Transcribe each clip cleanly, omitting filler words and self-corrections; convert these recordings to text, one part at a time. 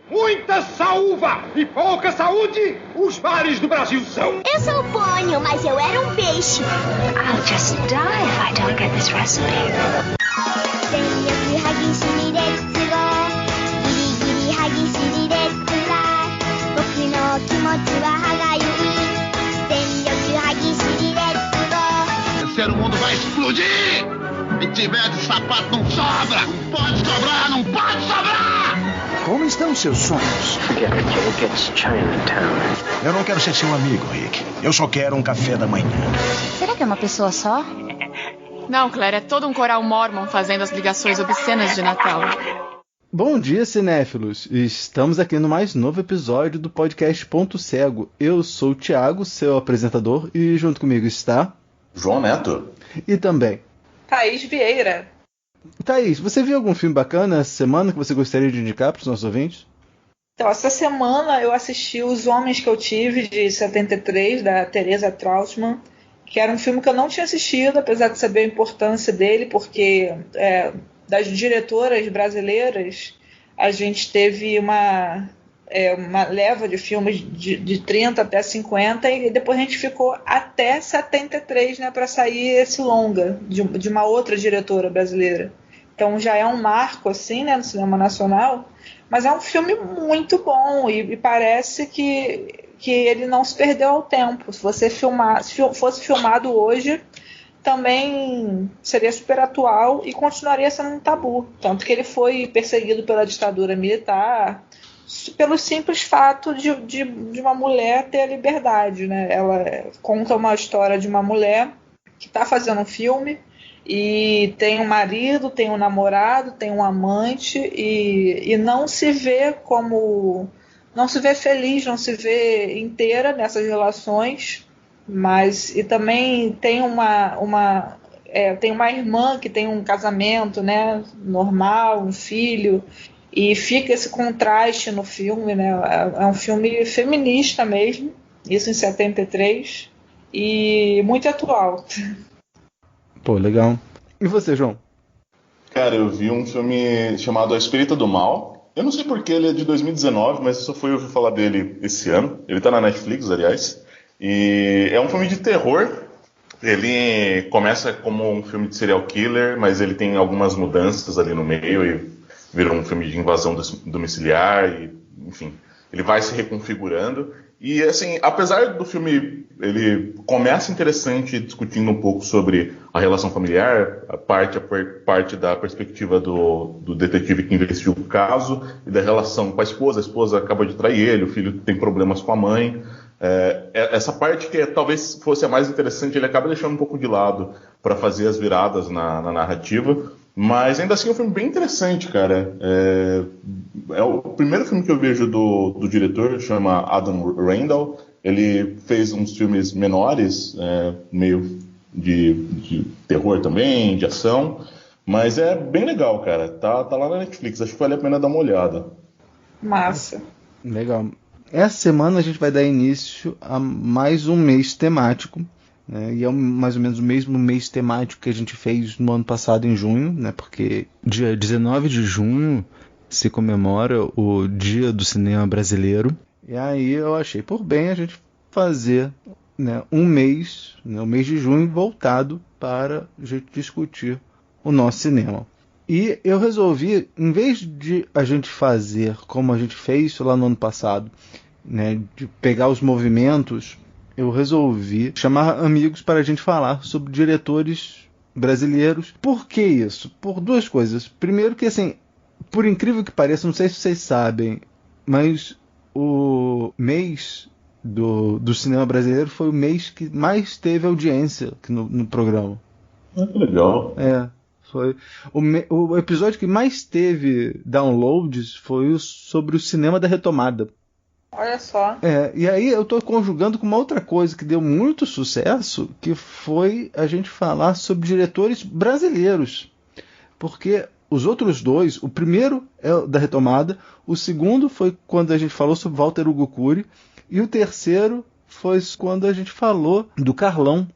Muita saúva e pouca saúde, os mares do Brasil são. Eu sou o pônio, mas eu era um peixe. I'll just die if I don't get this recipe. O mundo vai explodir! Se tiver de sapato não sobra! Pode sobrar, não pode sobrar! Como estão seus sonhos? Forget it, Jake. It's Chinatown. Eu não quero ser seu amigo, Rick. Eu só quero um café da manhã. Será que é uma pessoa só? Não, Claire, é todo um coral mormon fazendo as ligações obscenas de Natal. Bom dia, cinéfilos! Estamos aqui no mais novo episódio do podcast Ponto Cego. Eu sou o Thiago, seu apresentador, e junto comigo está... João Neto. E também... Thaís Vieira. Thaís, você viu algum filme bacana essa semana que você gostaria de indicar para os nossos ouvintes? Então, essa semana eu assisti Os Homens que Eu Tive, de 73, da Teresa Trautmann, que era um filme que eu não tinha assistido, apesar de saber a importância dele, porque das diretoras brasileiras a gente teve uma leva de filmes de 30 até 50 e depois a gente ficou até 73, né, para sair esse longa de uma outra diretora brasileira. Então já é um marco assim, né, no cinema nacional, mas é um filme muito bom e parece que ele não se perdeu ao tempo. Se fosse filmado hoje, também seria super atual e continuaria sendo um tabu. Tanto que ele foi perseguido pela ditadura militar pelo simples fato de uma mulher ter a liberdade, né? Ela conta uma história de uma mulher que está fazendo um filme e tem um marido, tem um namorado, tem um amante e não se vê feliz, não se vê inteira nessas relações, e também tem tem uma irmã que tem um casamento, né, normal, um filho. E fica esse contraste no filme, né? É um filme feminista mesmo, isso em 73, e muito atual. Pô, legal. E você, João? Cara, eu vi um filme chamado A Espírita do Mal. Eu não sei porque ele é de 2019, mas eu só fui ouvir falar dele esse ano. Ele tá na Netflix, aliás. E é um filme de terror. Ele começa como um filme de serial killer, mas ele tem algumas mudanças ali no meio e virou um filme de invasão domiciliar e, enfim, ele vai se reconfigurando. E, assim, apesar do filme, ele começa interessante discutindo um pouco sobre a relação familiar, a parte da perspectiva do detetive que investiu o caso e da relação com a esposa acaba de trair ele, o filho tem problemas com a mãe. Essa parte que talvez fosse a mais interessante, ele acaba deixando um pouco de lado para fazer as viradas na narrativa. Mas ainda assim é um filme bem interessante, cara. É o primeiro filme que eu vejo do diretor, chama Adam Randall. Ele fez uns filmes menores, meio de terror também, de ação. Mas é bem legal, cara. Tá lá na Netflix, acho que vale a pena dar uma olhada. Massa. Legal. Essa semana a gente vai dar início a mais um mês temático. E é mais ou menos o mesmo mês temático que a gente fez no ano passado em junho, né? Porque dia 19 de junho se comemora o Dia do Cinema Brasileiro. E aí eu achei por bem a gente fazer, né, um mês, né, o mês de junho, voltado para a gente discutir o nosso cinema. E eu resolvi, em vez de a gente fazer como a gente fez lá no ano passado, né, de pegar os movimentos, eu resolvi chamar amigos para a gente falar sobre diretores brasileiros. Por que isso? Por duas coisas. Primeiro que, assim, por incrível que pareça, não sei se vocês sabem, mas o mês do cinema brasileiro foi o mês que mais teve audiência no programa. Que legal. Foi o episódio que mais teve downloads foi sobre o cinema da retomada. Olha só. E aí eu estou conjugando com uma outra coisa que deu muito sucesso, que foi a gente falar sobre diretores brasileiros. Porque os outros dois, o primeiro é o da retomada, o segundo foi quando a gente falou sobre Walter Hugo Cury, e o terceiro foi quando a gente falou do Carlão.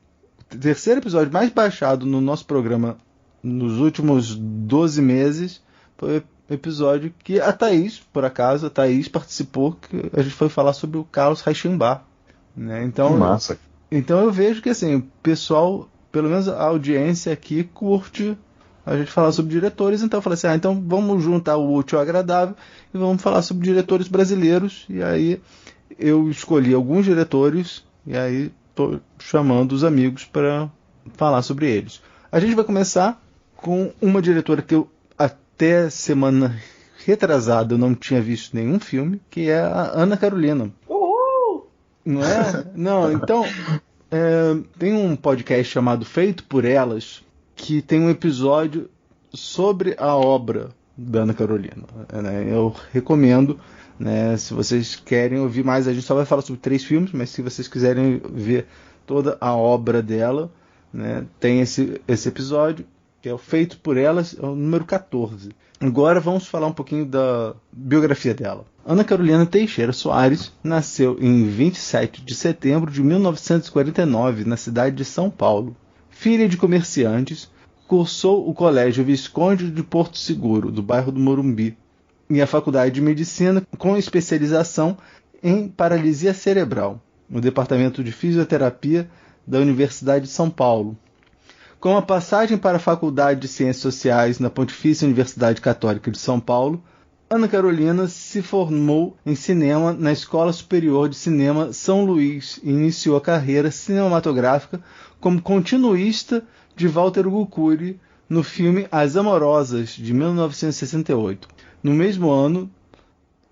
O terceiro episódio mais baixado no nosso programa nos últimos 12 meses foi episódio que a Thaís, por acaso, a Thaís participou, que a gente foi falar sobre o Carlos Reichenbach, né? Então, que massa. Então eu vejo que assim, o pessoal, pelo menos a audiência aqui, curte a gente falar sobre diretores. Então eu falei assim, então vamos juntar o útil ao agradável e vamos falar sobre diretores brasileiros. E aí eu escolhi alguns diretores e aí estou chamando os amigos para falar sobre eles. A gente vai começar com uma diretora que eu até semana retrasada eu não tinha visto nenhum filme, que é a Ana Carolina. Não é? Não, então tem um podcast chamado Feito por Elas, que tem um episódio sobre a obra da Ana Carolina, né? Eu recomendo, né, se vocês querem ouvir mais, a gente só vai falar sobre 3 filmes, mas se vocês quiserem ver toda a obra dela, né, tem esse episódio, que é o Feito por Elas, é o número 14. Agora vamos falar um pouquinho da biografia dela. Ana Carolina Teixeira Soares nasceu em 27 de setembro de 1949, na cidade de São Paulo. Filha de comerciantes, cursou o Colégio Visconde de Porto Seguro, do bairro do Morumbi, e a Faculdade de Medicina, com especialização em paralisia cerebral, no Departamento de Fisioterapia da Universidade de São Paulo. Com a passagem para a Faculdade de Ciências Sociais na Pontifícia Universidade Católica de São Paulo, Ana Carolina se formou em cinema na Escola Superior de Cinema São Luís e iniciou a carreira cinematográfica como continuista de Walter Hugo Cury no filme As Amorosas, de 1968. No mesmo ano,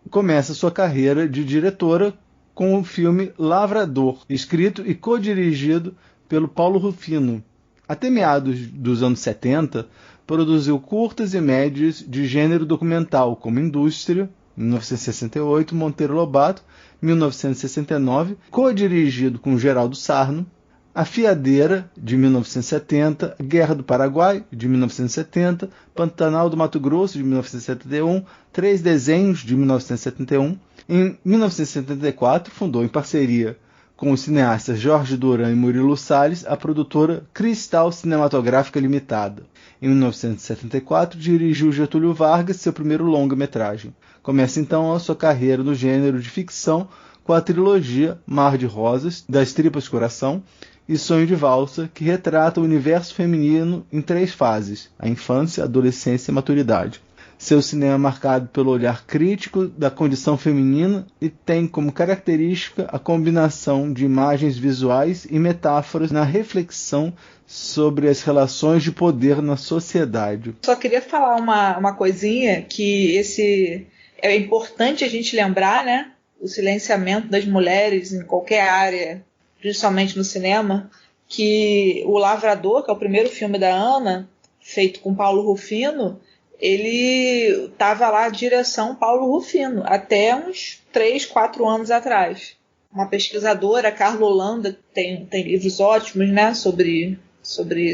começa sua carreira de diretora com o filme Lavrador, escrito e co-dirigido pelo Paulo Rufino. Até meados dos anos 70, produziu curtas e médias de gênero documental, como Indústria, 1968, Monteiro Lobato, 1969, co-dirigido com Geraldo Sarno, A Fiadeira, de 1970, Guerra do Paraguai, de 1970, Pantanal do Mato Grosso, de 1971, Três Desenhos, de 1971. Em 1974, fundou em parceria com os cineastas Jorge Duran e Murilo Salles, a produtora Cristal Cinematográfica Limitada. Em 1974, dirigiu Getúlio Vargas, seu primeiro longa-metragem. Começa então a sua carreira no gênero de ficção com a trilogia Mar de Rosas, Das Tripas Coração e Sonho de Valsa, que retrata o universo feminino em 3 fases: a infância, a adolescência e a maturidade. Seu cinema é marcado pelo olhar crítico da condição feminina e tem como característica a combinação de imagens visuais e metáforas na reflexão sobre as relações de poder na sociedade. Só queria falar uma coisinha, que é importante a gente lembrar, né? O silenciamento das mulheres em qualquer área, principalmente no cinema, que o Lavrador, que é o primeiro filme da Ana, feito com Paulo Rufino, ele estava lá, direção Paulo Rufino, até uns 3, 4 anos atrás. Uma pesquisadora, Carla Holanda, tem livros ótimos, né, sobre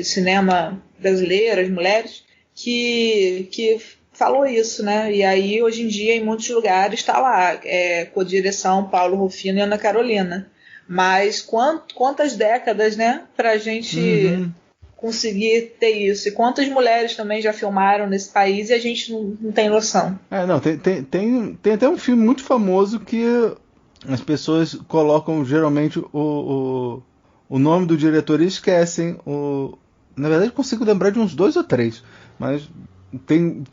cinema brasileiro, as mulheres, que falou isso, né? E aí, hoje em dia, em muitos lugares, está lá, com a direção Paulo Rufino e Ana Carolina. Mas quantas décadas, né, para a gente conseguir ter isso? E quantas mulheres também já filmaram nesse país e a gente não tem noção? Tem até um filme muito famoso que as pessoas colocam geralmente o nome do diretor e esquecem. Na verdade, eu consigo lembrar de uns 2 ou 3, mas tem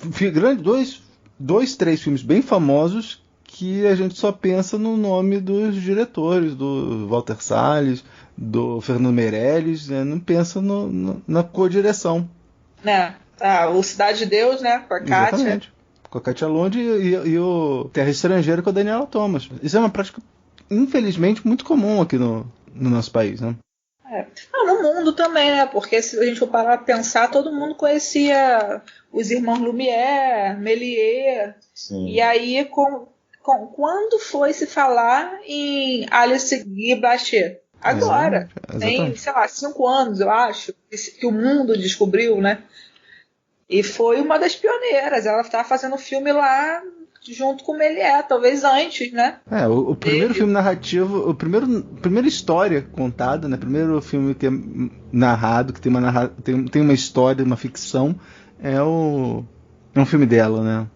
2, 3 filmes bem famosos que a gente só pensa no nome dos diretores, do Walter Salles, do Fernando Meirelles, né? Não pensa na co-direção. O Cidade de Deus, né? Com a Kátia. Exatamente. Com a Kátia Lund e o Terra Estrangeira com a Daniela Thomas. Isso é uma prática, infelizmente, muito comum aqui no nosso país, né? No mundo também, né? Porque se a gente for parar para pensar, todo mundo conhecia os irmãos Lumière, Méliès. Sim. E aí, quando foi se falar em Alice Guy Blaché? Agora. Tem, sei lá, 5 anos, eu acho, que o mundo descobriu, né? E foi uma das pioneiras. Ela estava fazendo filme lá junto com o Méliès, talvez antes, né? O primeiro filme narrativo, primeira história contada, né? Primeiro filme que é narrado, que tem uma história, uma ficção, é um filme dela, né?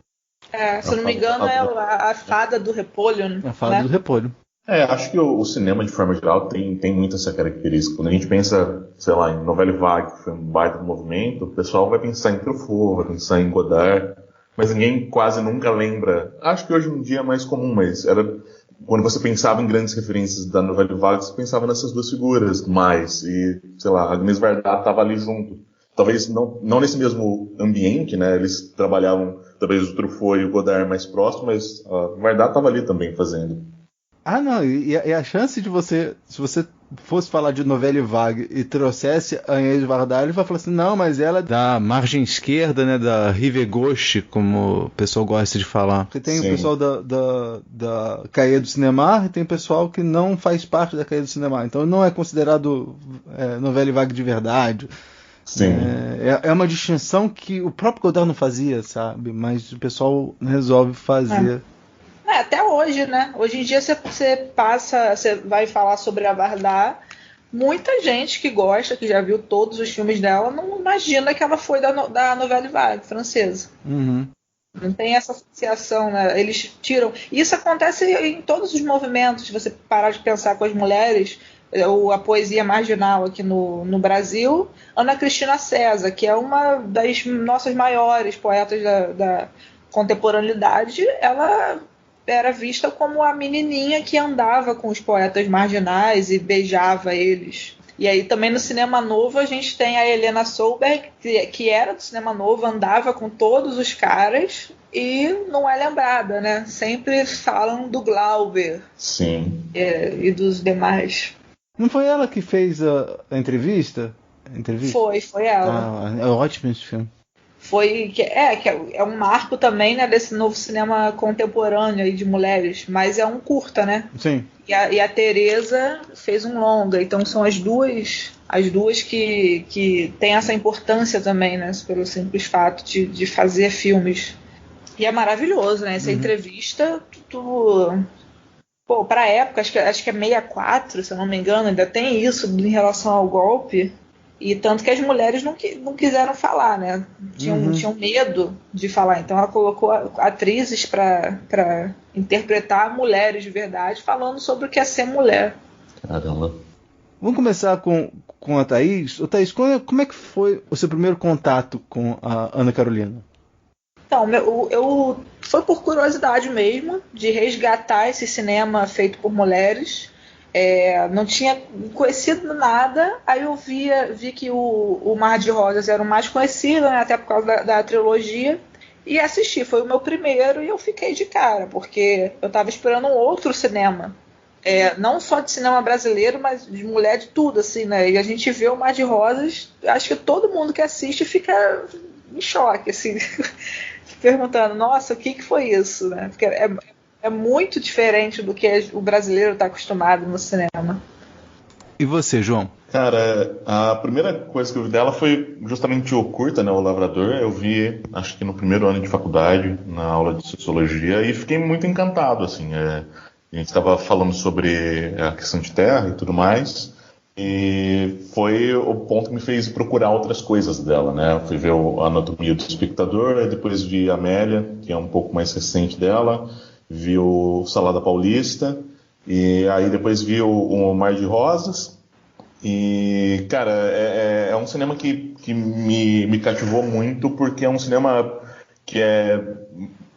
Se não me engano, é a Fada do Repolho. A Fada do Repolho. Acho que o cinema, de forma geral, tem muito essa característica. Quando a gente pensa, sei lá, em Nouvelle Vague, que foi um baita do movimento, o pessoal vai pensar em Truffaut, vai pensar em Godard, mas ninguém quase nunca lembra. Acho que hoje em dia é mais comum, mas quando você pensava em grandes referências da Nouvelle Vague, você pensava nessas duas figuras mais, e, sei lá, a Agnès Varda estava ali junto. Talvez não nesse mesmo ambiente, né? Eles trabalhavam, talvez o Truffaut e o Godard mais próximos, mas a Varda estava ali também fazendo. Não, e a chance de você, se você fosse falar de Nouvelle Vague e trouxesse a Agnès Varda, ele vai falar assim, não, mas ela é da margem esquerda, né, da rive gauche, como o pessoal gosta de falar. Porque tem o pessoal da Cahiers du Cinéma e tem o pessoal que não faz parte da Cahiers du Cinéma, então não é considerado Nouvelle Vague de verdade. Sim. É uma distinção que o próprio Godard não fazia, sabe, mas o pessoal resolve fazer. Até hoje, né? Hoje em dia você vai falar sobre a Varda, muita gente que gosta, que já viu todos os filmes dela, não imagina que ela foi da Nouvelle Vague francesa. Uhum. Não tem essa associação, né? Eles tiram. Isso acontece em todos os movimentos. Se você parar de pensar com as mulheres, a poesia marginal aqui no Brasil, Ana Cristina César, que é uma das nossas maiores poetas da contemporaneidade, ela era vista como a menininha que andava com os poetas marginais e beijava eles. E aí também no Cinema Novo a gente tem a Helena Solberg, que era do Cinema Novo, andava com todos os caras e não é lembrada, né? Sempre falam do Glauber. Sim. E dos demais. Não foi ela que fez a entrevista? Foi ela. É ótimo esse filme. Que é um marco também, né, desse novo cinema contemporâneo aí de mulheres, mas é um curta, né? Sim. E a Teresa fez um longa, então são as duas que têm essa importância também, né, pelo simples fato de fazer filmes. E é maravilhoso, né, essa entrevista, pra época, acho que é 64, se eu não me engano, ainda tem isso em relação ao golpe. E tanto que as mulheres não quiseram falar, né? Tinham medo de falar. Então ela colocou atrizes para interpretar mulheres de verdade, falando sobre o que é ser mulher. Caramba. Vamos começar com a Thaís. Ô, Thaís, como é que foi o seu primeiro contato com a Ana Carolina? Então, foi por curiosidade mesmo, de resgatar esse cinema feito por mulheres. Não tinha conhecido nada, aí eu vi que o Mar de Rosas era o mais conhecido, né, até por causa da trilogia, e assisti, foi o meu primeiro e eu fiquei de cara, porque eu estava esperando um outro cinema, não só de cinema brasileiro, mas de mulher de tudo, assim, né, e a gente vê o Mar de Rosas, acho que todo mundo que assiste fica em choque, assim, perguntando, nossa, o que foi isso, né, porque é muito diferente do que o brasileiro está acostumado no cinema. E você, João? Cara, a primeira coisa que eu vi dela foi justamente o curta, né, o Lavrador. Eu vi, acho que no primeiro ano de faculdade, na aula de Sociologia, e fiquei muito encantado, assim. A gente estava falando sobre a questão de terra e tudo mais, e foi o ponto que me fez procurar outras coisas dela, né. Eu fui ver a Anatomia do Espectador, depois vi a Amélia, que é um pouco mais recente dela, vi o Salada Paulista, e aí depois vi o Mar de Rosas, e, cara, é um cinema que me cativou muito, porque é um cinema que é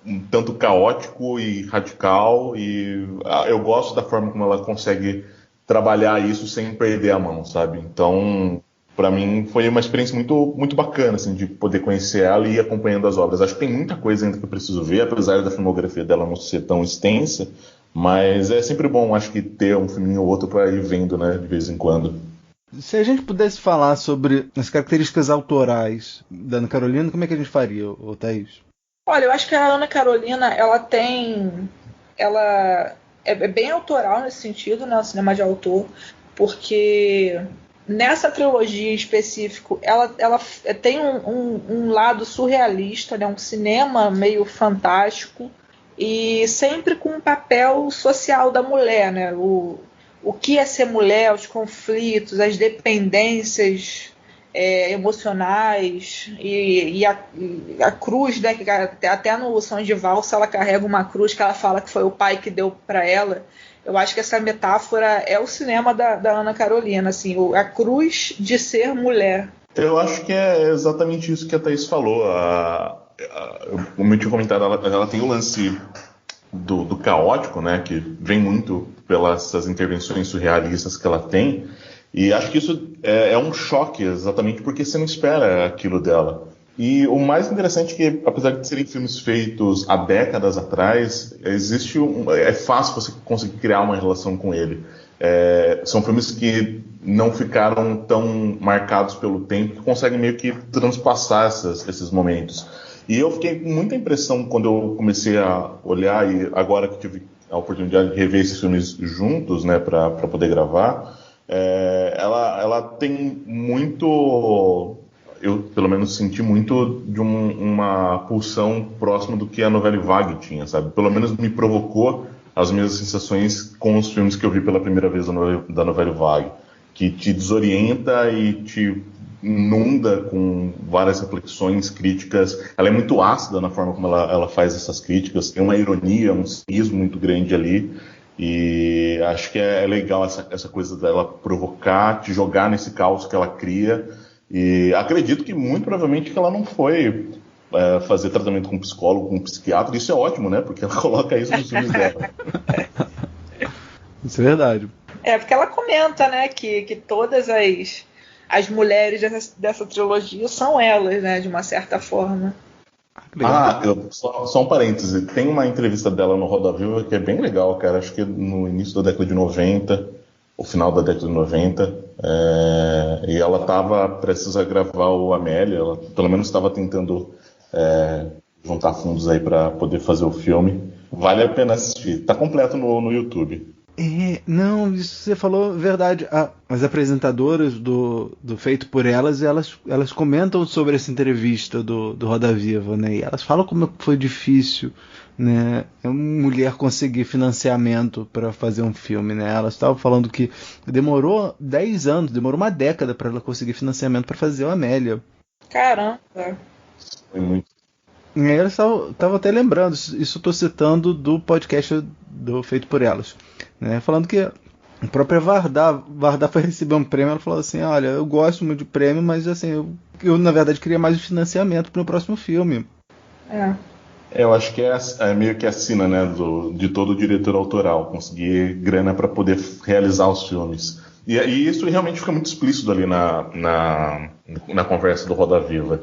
um tanto caótico e radical, e eu gosto da forma como ela consegue trabalhar isso sem perder a mão, sabe? Então, para mim, foi uma experiência muito, muito bacana, assim, de poder conhecer ela e ir acompanhando as obras. Acho que tem muita coisa ainda que eu preciso ver, apesar da filmografia dela não ser tão extensa, mas é sempre bom, acho que, ter um filminho ou outro para ir vendo, né, de vez em quando. Se a gente pudesse falar sobre as características autorais da Ana Carolina, como é que a gente faria, Thaís? Olha, eu acho que a Ana Carolina, ela é bem autoral nesse sentido, né, o cinema de autor, porque nessa trilogia em específico, ela tem um lado surrealista, né? Um cinema meio fantástico e sempre com um papel social da mulher, né? O que é ser mulher, os conflitos, as dependências emocionais, e a cruz, né, que até no Som de Valsa ela carrega uma cruz que ela fala que foi o pai que deu para ela. Eu acho que essa metáfora é o cinema da Ana Carolina, assim, a cruz de ser mulher. Eu acho que é exatamente isso que a Thaís falou. Como eu tinha comentado, ela tem o lance do caótico, né, que vem muito pelas intervenções surrealistas que ela tem. E acho que isso é um choque, exatamente porque você não espera aquilo dela. E o mais interessante é que, apesar de serem filmes feitos há décadas atrás, é fácil você conseguir criar uma relação com ele. São filmes que não ficaram tão marcados pelo tempo, que conseguem meio que transpassar esses momentos. E eu fiquei com muita impressão quando eu comecei a olhar, e agora que tive a oportunidade de rever esses filmes juntos, né, para poder gravar. Ela tem muito, eu pelo menos senti muito de uma pulsão próxima do que a Nouvelle Vague tinha, sabe? Pelo menos me provocou as mesmas sensações com os filmes que eu vi pela primeira vez da Nouvelle Vague, que te desorienta e te inunda com várias reflexões, críticas. Ela é muito ácida na forma como ela faz essas críticas, tem uma ironia, um cinismo muito grande ali. E acho que é legal essa coisa dela provocar, te jogar nesse caos que ela cria. E acredito que muito provavelmente que ela não foi fazer tratamento com psicólogo, com psiquiatra. Isso é ótimo, né? Porque ela coloca isso nos filmes dela. Isso é verdade. Porque ela comenta, né, que todas as mulheres dessa trilogia são elas, né, de uma certa forma. Só um parêntese, tem uma entrevista dela no Roda Viva que é bem legal, cara, acho que no início da década de 90, o final da década de 90, e ela estava prestes a gravar o Amélia, ela pelo menos estava tentando juntar fundos aí para poder fazer o filme. Vale a pena assistir, tá completo no YouTube. Não, isso você falou verdade. As apresentadoras do Feito por Elas comentam sobre essa entrevista do Roda Viva, né? E elas falam como foi difícil, né? Uma mulher conseguir financiamento para fazer um filme, né? Elas estavam falando que demorou 10 anos, demorou uma década para ela conseguir financiamento para fazer o Amélia. Caramba! Foi muito. E aí elas estavam até lembrando, isso eu estou citando do podcast do Feito por Elas, né? Falando que a própria Vardar foi receber um prêmio, ela falou assim, olha, eu gosto muito de prêmio, mas assim, eu na verdade queria mais financiamento para o próximo filme. Eu acho que é meio que a sina, né, de todo diretor autoral, conseguir grana para poder realizar os filmes. E isso realmente fica muito explícito ali na conversa do Roda Viva.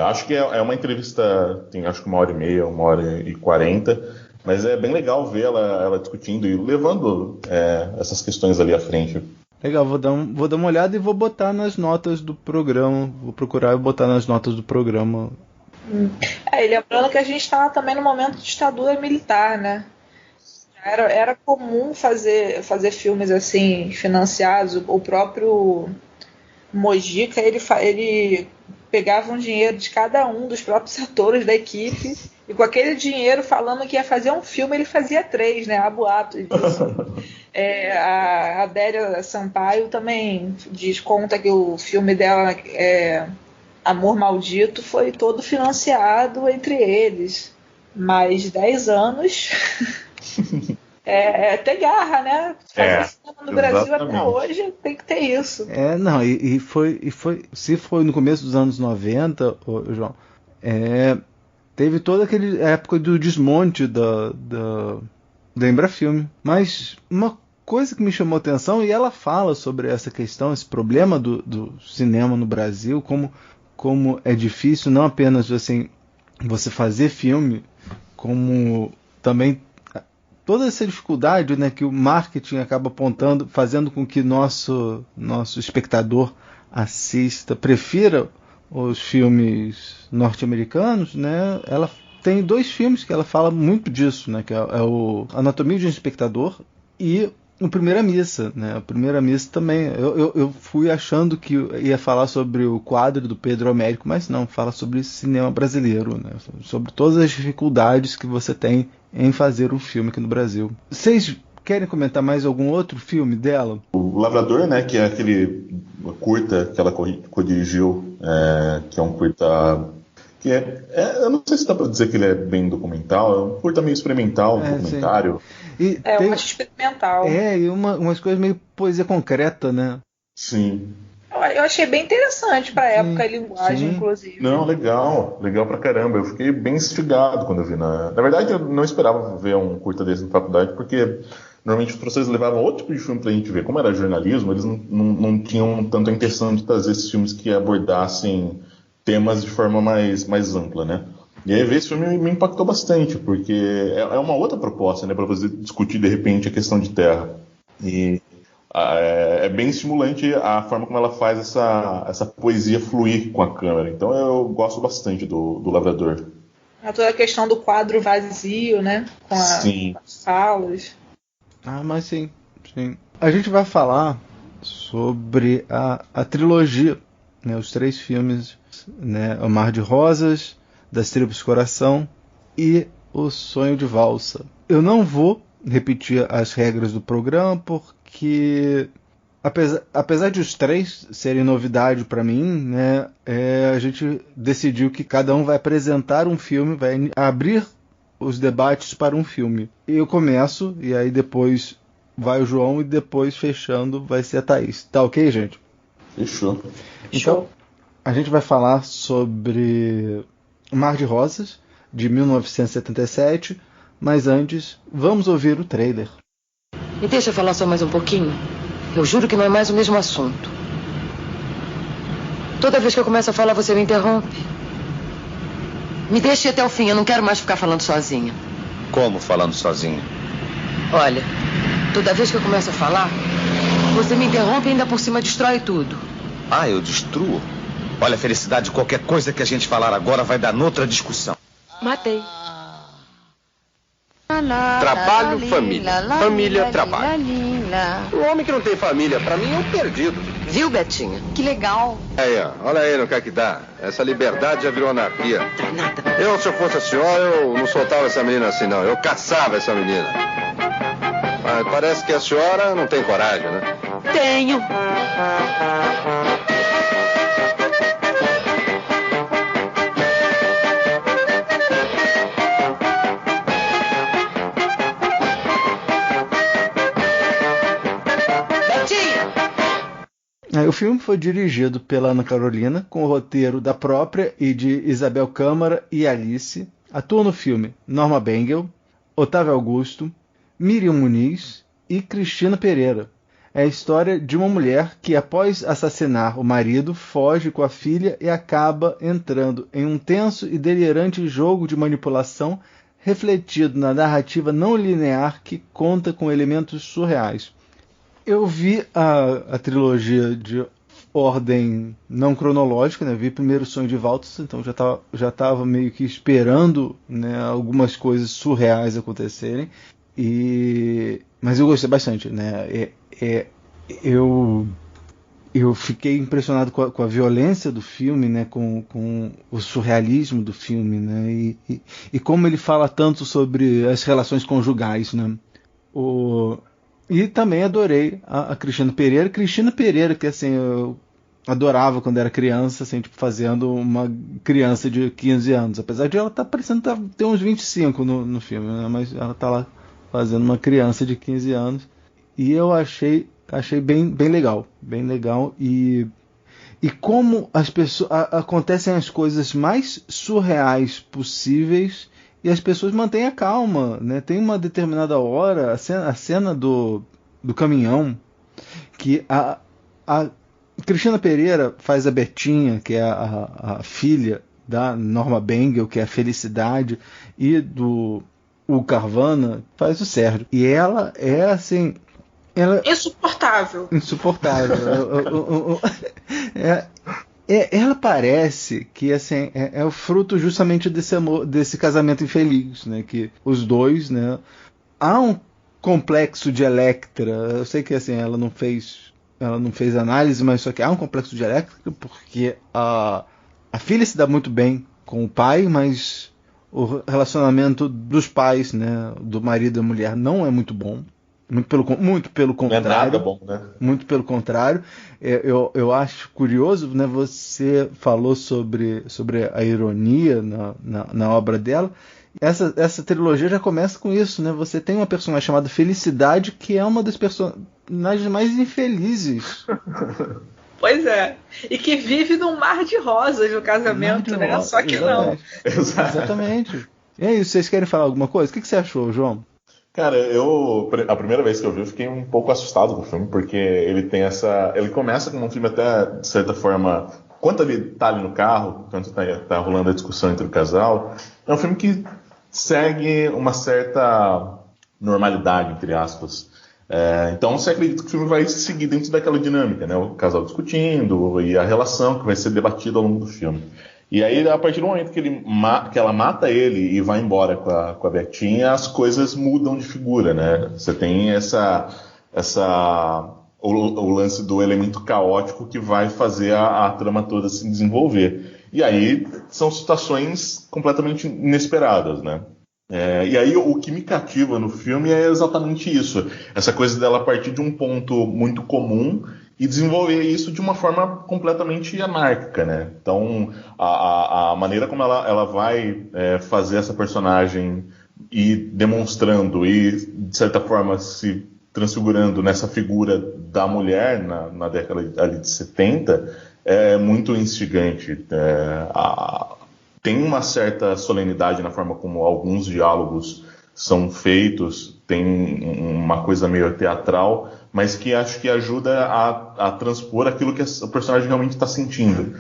Acho que é uma entrevista, tem acho que 1h30, 1h40, mas é bem legal ver ela discutindo e levando essas questões ali à frente. Legal, vou dar uma olhada e vou botar nas notas do programa, vou procurar e botar nas notas do programa. E lembrando que a gente está também no momento de ditadura militar, né? Era comum fazer filmes assim, financiados. O próprio Mojica, ele pegava um dinheiro de cada um dos próprios atores da equipe e com aquele dinheiro, falando que ia fazer um filme, ele fazia 3, né? Há boatos disso. A Adélia Sampaio também conta que o filme dela, Amor Maldito, foi todo financiado entre eles. Mas 10 anos ter garra, né? Fazer cinema no Brasil até hoje tem que ter isso. Não, e foi, se foi no começo dos anos 90, João, teve toda aquela época do desmonte da Embrafilme. Mas uma coisa que me chamou a atenção, e ela fala sobre essa questão, esse problema do cinema no Brasil, como é difícil não apenas assim, você fazer filme, como também toda essa dificuldade, né, que o marketing acaba apontando, fazendo com que nosso espectador prefira os filmes norte-americanos, né? Ela tem 2 filmes que ela fala muito disso, né? Que é o Anatomia de um Espectador e o Primeira Missa, né? A Primeira Missa também. Eu fui achando que ia falar sobre o quadro do Pedro Américo, mas não, fala sobre cinema brasileiro, né? Sobre todas as dificuldades que você tem em fazer um filme aqui no Brasil. Vocês querem comentar mais algum outro filme dela? O Lavrador, né, que é aquele curta que ela co-dirigiu, que é um curta que eu não sei se dá pra dizer que ele é bem documental, é um curta meio experimental, um documentário. E uma experimental. E umas coisas meio poesia concreta, né? Sim. Eu achei bem interessante pra época, a linguagem, inclusive. Não, legal pra caramba. Eu fiquei bem instigado quando eu vi. Na verdade, eu não esperava ver um curta desse na faculdade, porque normalmente os professores levavam outro tipo de filme pra gente ver. Como era jornalismo, eles não tinham tanto a intenção de trazer esses filmes que abordassem temas de forma mais ampla, né? E aí ver esse filme me impactou bastante, porque é uma outra proposta, né, para você discutir de repente a questão de terra. E é bem estimulante a forma como ela faz essa poesia fluir com a câmera. Então eu gosto bastante do Lavrador. Toda a questão do quadro vazio, né? Com as salas. Mas sim. A gente vai falar sobre a trilogia, né, os 3 filmes, né, O Mar de Rosas, Das Tribos Coração e O Sonho de Valsa. Eu não vou repetir as regras do programa porque, apesar de os 3 serem novidade para mim, né, a gente decidiu que cada um vai apresentar um filme, vai abrir os debates para um filme. Eu começo e aí depois vai o João e depois fechando vai ser a Thaís. Tá ok, gente? Fechou. Então, a gente vai falar sobre Mar de Rosas, de 1977, mas antes, vamos ouvir o trailer. Me deixa falar só mais um pouquinho. Eu juro que não é mais o mesmo assunto. Toda vez que eu começo a falar, você me interrompe. Me deixe até o fim, eu não quero mais ficar falando sozinha. Como falando sozinha? Olha, toda vez que eu começo a falar, você me interrompe e ainda por cima destrói tudo. Eu destruo? Olha, Felicidade, qualquer coisa que a gente falar agora vai dar noutra discussão. Matei. Trabalho, família. Família, trabalho. O homem que não tem família, pra mim, é um perdido. Viu, Betinha? Que legal. Olha aí no que é que dá. Essa liberdade já virou anarquia. Eu, se eu fosse a senhora, eu não soltava essa menina assim, não. Eu caçava essa menina. Mas parece que a senhora não tem coragem, né? Tenho. O filme foi dirigido pela Ana Carolina, com o roteiro da própria e de Isabel Câmara e Alice. Atuam no filme Norma Bengel, Otávio Augusto, Miriam Muniz e Cristina Pereira. É a história de uma mulher que, após assassinar o marido, foge com a filha e acaba entrando em um tenso e delirante jogo de manipulação refletido na narrativa não linear que conta com elementos surreais. Eu vi a trilogia de ordem não cronológica, né? Vi primeiro o Sonho de Valsa, então já estava meio que esperando, né, algumas coisas surreais acontecerem. Mas eu gostei bastante, né? Eu fiquei impressionado com a violência do filme, né? Com o surrealismo do filme, né? E como ele fala tanto sobre as relações conjugais, né? E também adorei a Cristina Pereira. Cristina Pereira, que assim, eu adorava quando era criança, assim, tipo, fazendo uma criança de 15 anos. Apesar de ela estar parecendo ter uns 25 no filme, né? Mas ela está lá fazendo uma criança de 15 anos. E eu achei bem legal. Bem legal. E como as pessoas acontecem as coisas mais surreais possíveis e as pessoas mantêm a calma, né? Tem uma determinada hora, a cena do caminhão, que a Cristina Pereira faz a Betinha, que é a filha da Norma Bengel, que é a Felicidade, e do Hugo Carvana faz o Sérgio. E ela é assim... Insuportável. Ela parece que assim, é o fruto justamente desse amor, desse casamento infeliz, né? Que os dois, né? Há um complexo de Electra. Eu sei que assim, ela não fez análise, mas só que há um complexo de Electra porque a filha se dá muito bem com o pai, mas o relacionamento dos pais, né? Do marido e da mulher não é muito bom. Muito pelo contrário. Não é nada bom, né? Muito pelo contrário. Eu acho curioso, né? Você falou sobre a ironia na obra dela. Essa trilogia já começa com isso, né? Você tem uma personagem chamada Felicidade, que é uma das personagens mais infelizes. Pois é. E que vive num mar de rosas no casamento, né? Só que exatamente. não. Exatamente. E é isso, vocês querem falar alguma coisa? O que você achou, João? Cara, a primeira vez que eu vi, eu fiquei um pouco assustado com o filme, porque ele tem ele começa com um filme até, de certa forma, quando ele tá ali no carro, quando tá rolando a discussão entre o casal, é um filme que segue uma certa normalidade, entre aspas. Então você acredita que o filme vai seguir dentro daquela dinâmica, né? O casal discutindo e a relação que vai ser debatida ao longo do filme. E aí, a partir do momento que ela mata ele e vai embora com a Betinha, as coisas mudam de figura, né? Você tem o lance do elemento caótico que vai fazer a trama toda se desenvolver. E aí, são situações completamente inesperadas, né? E aí, o que me cativa no filme é exatamente isso. Essa coisa dela partir de um ponto muito comum e desenvolver isso de uma forma completamente anárquica, né? Então, a maneira como ela vai fazer essa personagem ir demonstrando e, de certa forma, se transfigurando nessa figura da mulher na década ali de 70 é muito instigante. Tem uma certa solenidade na forma como alguns diálogos são feitos, tem uma coisa meio teatral, mas que acho que ajuda a transpor aquilo que o personagem realmente está sentindo.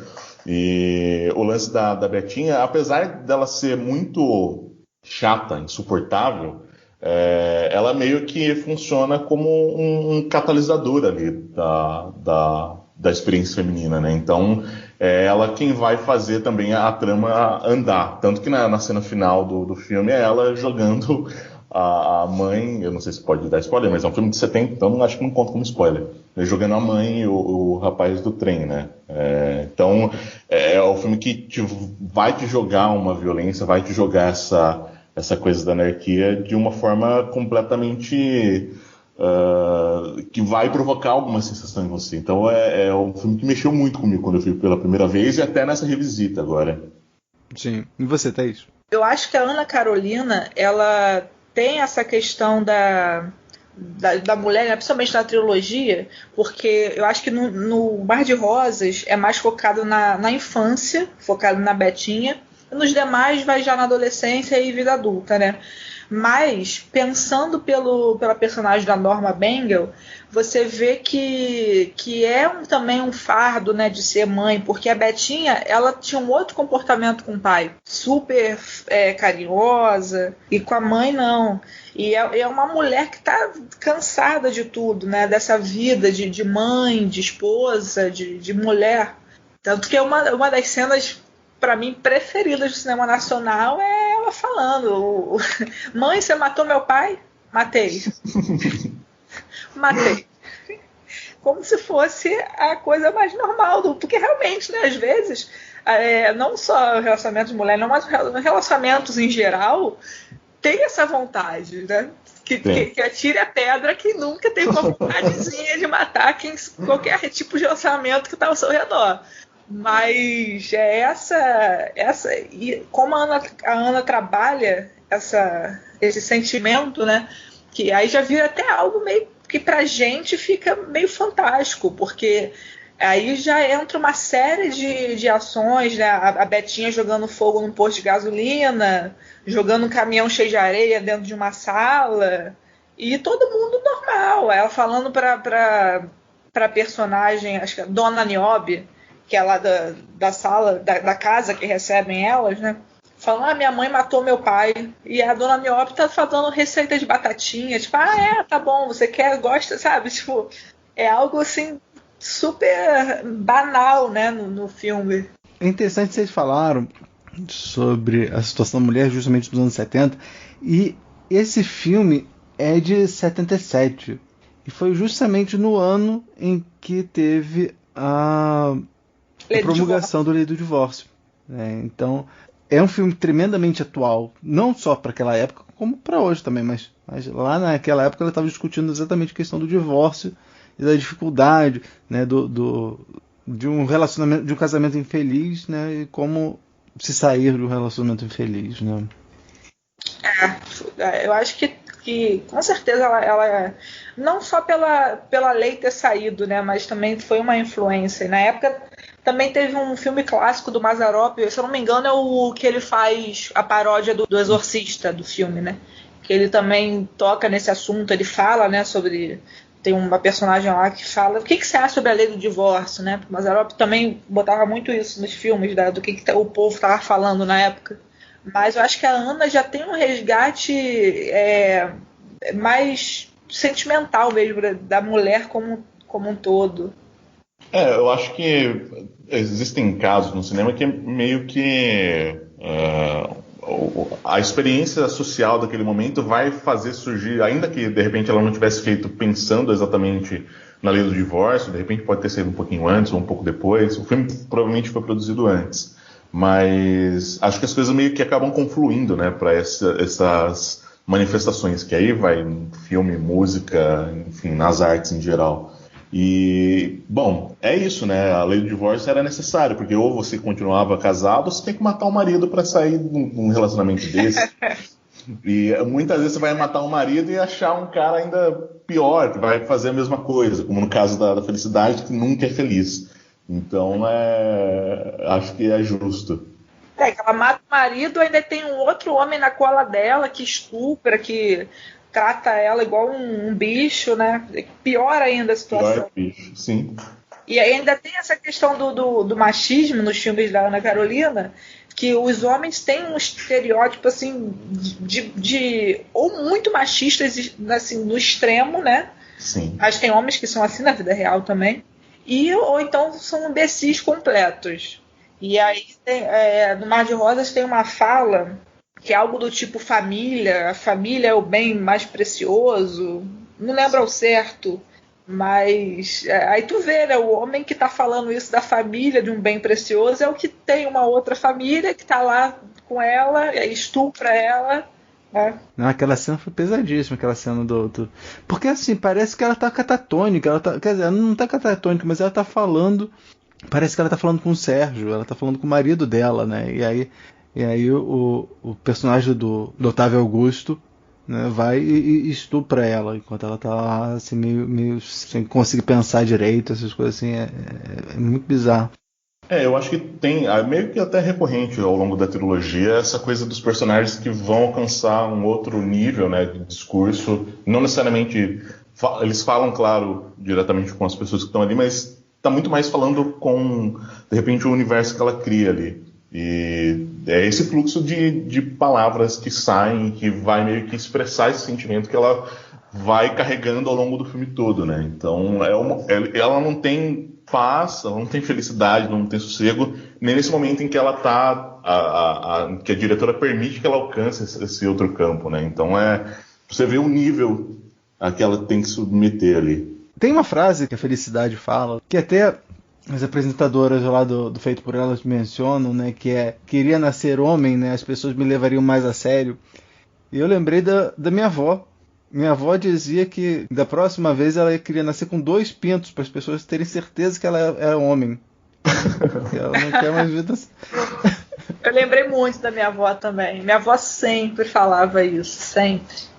E o lance da Betinha, apesar dela ser muito chata, insuportável, ela meio que funciona como um catalisador ali da experiência feminina, né? Então, é ela quem vai fazer também a trama andar. Tanto que na cena final do filme é ela jogando a mãe, eu não sei se pode dar spoiler, mas é um filme de 70, então acho que não conta como spoiler. Ele jogando a mãe e o rapaz do trem, né? Então, é o filme que vai te jogar uma violência, vai te jogar essa coisa da anarquia de uma forma completamente que vai provocar alguma sensação em você. Então, é um filme que mexeu muito comigo quando eu vi pela primeira vez e até nessa revisita agora. Sim. E você, Thaís? Eu acho que a Ana Carolina, ela tem essa questão da mulher, né, principalmente na trilogia, porque eu acho que no Mar de Rosas é mais focado na infância, focado na Betinha, e nos demais vai já na adolescência e vida adulta, né? Mas, pensando pela personagem da Norma Bengel, você vê que também um fardo, né, de ser mãe, porque a Betinha, ela tinha um outro comportamento com o pai, super carinhosa, e com a mãe não. E é uma mulher que está cansada de tudo, né, dessa vida de mãe, de esposa, de mulher. Tanto que uma das cenas, para mim, preferidas do cinema nacional é ela falando: mãe, você matou meu pai? Matei. Matei. Como se fosse a coisa mais normal, porque realmente, né, às vezes, não só relacionamentos de mulher, não, mas relacionamentos em geral, tem essa vontade, né? Que atire a pedra, que nunca teve uma vontadezinha de matar qualquer tipo de relacionamento que está ao seu redor. Mas e como a Ana trabalha esse sentimento, né? Que aí já vira até algo meio que pra gente fica meio fantástico, porque aí já entra uma série de ações, né? A Betinha jogando fogo num posto de gasolina, jogando um caminhão cheio de areia dentro de uma sala, e todo mundo normal. Ela falando pra personagem, acho que é Dona Niobe, que é lá da sala, da casa que recebem elas, né? Falando: minha mãe matou meu pai. E a Dona Niobe tá fazendo receita de batatinha. Tipo, tá bom, você gosta, sabe? Tipo, é algo assim super banal, né, no filme. É interessante que vocês falaram sobre a situação da mulher justamente dos anos 70. E esse filme é de 77. E foi justamente no ano em que teve a promulgação da lei do divórcio. Então, é um filme tremendamente atual, não só para aquela época, como para hoje também, mas lá naquela época ela estava discutindo exatamente a questão do divórcio e da dificuldade, né, de um relacionamento, de um casamento infeliz, né, e como se sair de um relacionamento infeliz, né? Eu acho que com certeza ela não só pela lei ter saído, né, mas também foi uma influência. Na época também teve um filme clássico do Mazzaropi, se eu não me engano é o que ele faz a paródia do Exorcista, do filme, né, que ele também toca nesse assunto, ele fala, né, sobre... Tem uma personagem lá que fala o que você acha sobre a lei do divórcio, né? Porque o Mazzaropi também botava muito isso nos filmes, do que o povo estava falando na época. Mas eu acho que a Ana já tem um resgate mais sentimental mesmo da mulher como um todo. Eu acho que existem casos no cinema que é meio que a experiência social daquele momento vai fazer surgir, ainda que de repente ela não tivesse feito pensando exatamente na lei do divórcio, de repente pode ter sido um pouquinho antes ou um pouco depois, o filme provavelmente foi produzido antes, mas acho que as coisas meio que acabam confluindo, né, para essas manifestações, que aí vai filme, música, enfim, nas artes em geral. E, bom, é isso, né? A lei do divórcio era necessária, porque ou você continuava casado, ou você tem que matar o marido para sair de um relacionamento desse. E muitas vezes você vai matar o marido e achar um cara ainda pior, que vai fazer a mesma coisa, como no caso da Felicidade, que nunca é feliz. Então, acho que é justo. Que ela mata o marido, ainda tem um outro homem na cola dela que estupra, que trata ela igual um bicho, né? Pior ainda a situação. Pior bicho, sim. E ainda tem essa questão do machismo nos filmes da Ana Carolina, que os homens têm um estereótipo assim de ou muito machistas assim, no extremo, né? Sim. Mas tem homens que são assim na vida real também. Ou então são imbecis completos. E aí no Mar de Rosas tem uma fala que é algo do tipo família, a família é o bem mais precioso, não lembro ao certo, mas aí tu vê, né, o homem que tá falando isso da família, de um bem precioso, é o que tem uma outra família que tá lá com ela, estupra ela, né? Não, aquela cena foi pesadíssima, aquela cena do... Porque assim, parece que ela tá catatônica, quer dizer, ela não tá catatônica, mas ela tá falando, parece que ela tá falando com o Sérgio, ela tá falando com o marido dela, né, e aí o personagem do Otávio Augusto, né, vai e estupra ela, enquanto ela tá lá, assim, meio sem conseguir pensar direito, essas coisas assim, é muito bizarro. Eu acho que tem, meio que até recorrente ao longo da trilogia, essa coisa dos personagens que vão alcançar um outro nível, né, de discurso, não necessariamente, eles falam, claro, diretamente com as pessoas que estão ali, mas tá muito mais falando com, de repente, o universo que ela cria ali. E é esse fluxo de palavras que saem, que vai meio que expressar esse sentimento que ela vai carregando ao longo do filme todo, né? Então, ela não tem paz, ela não tem felicidade, não tem sossego, nem nesse momento em que ela tá, que a diretora permite que ela alcance esse outro campo, né? Então, você vê o nível a que ela tem que submeter ali. Tem uma frase que a Felicidade fala, que até as apresentadoras lá do Feito por Elas mencionam, né, que queria nascer homem, né, as pessoas me levariam mais a sério. E eu lembrei da minha avó. Minha avó dizia que da próxima vez ela queria nascer com 2 pintos, para as pessoas terem certeza que ela era homem. Ela não quer mais vida. Eu lembrei muito da minha avó também. Minha avó sempre falava isso, sempre.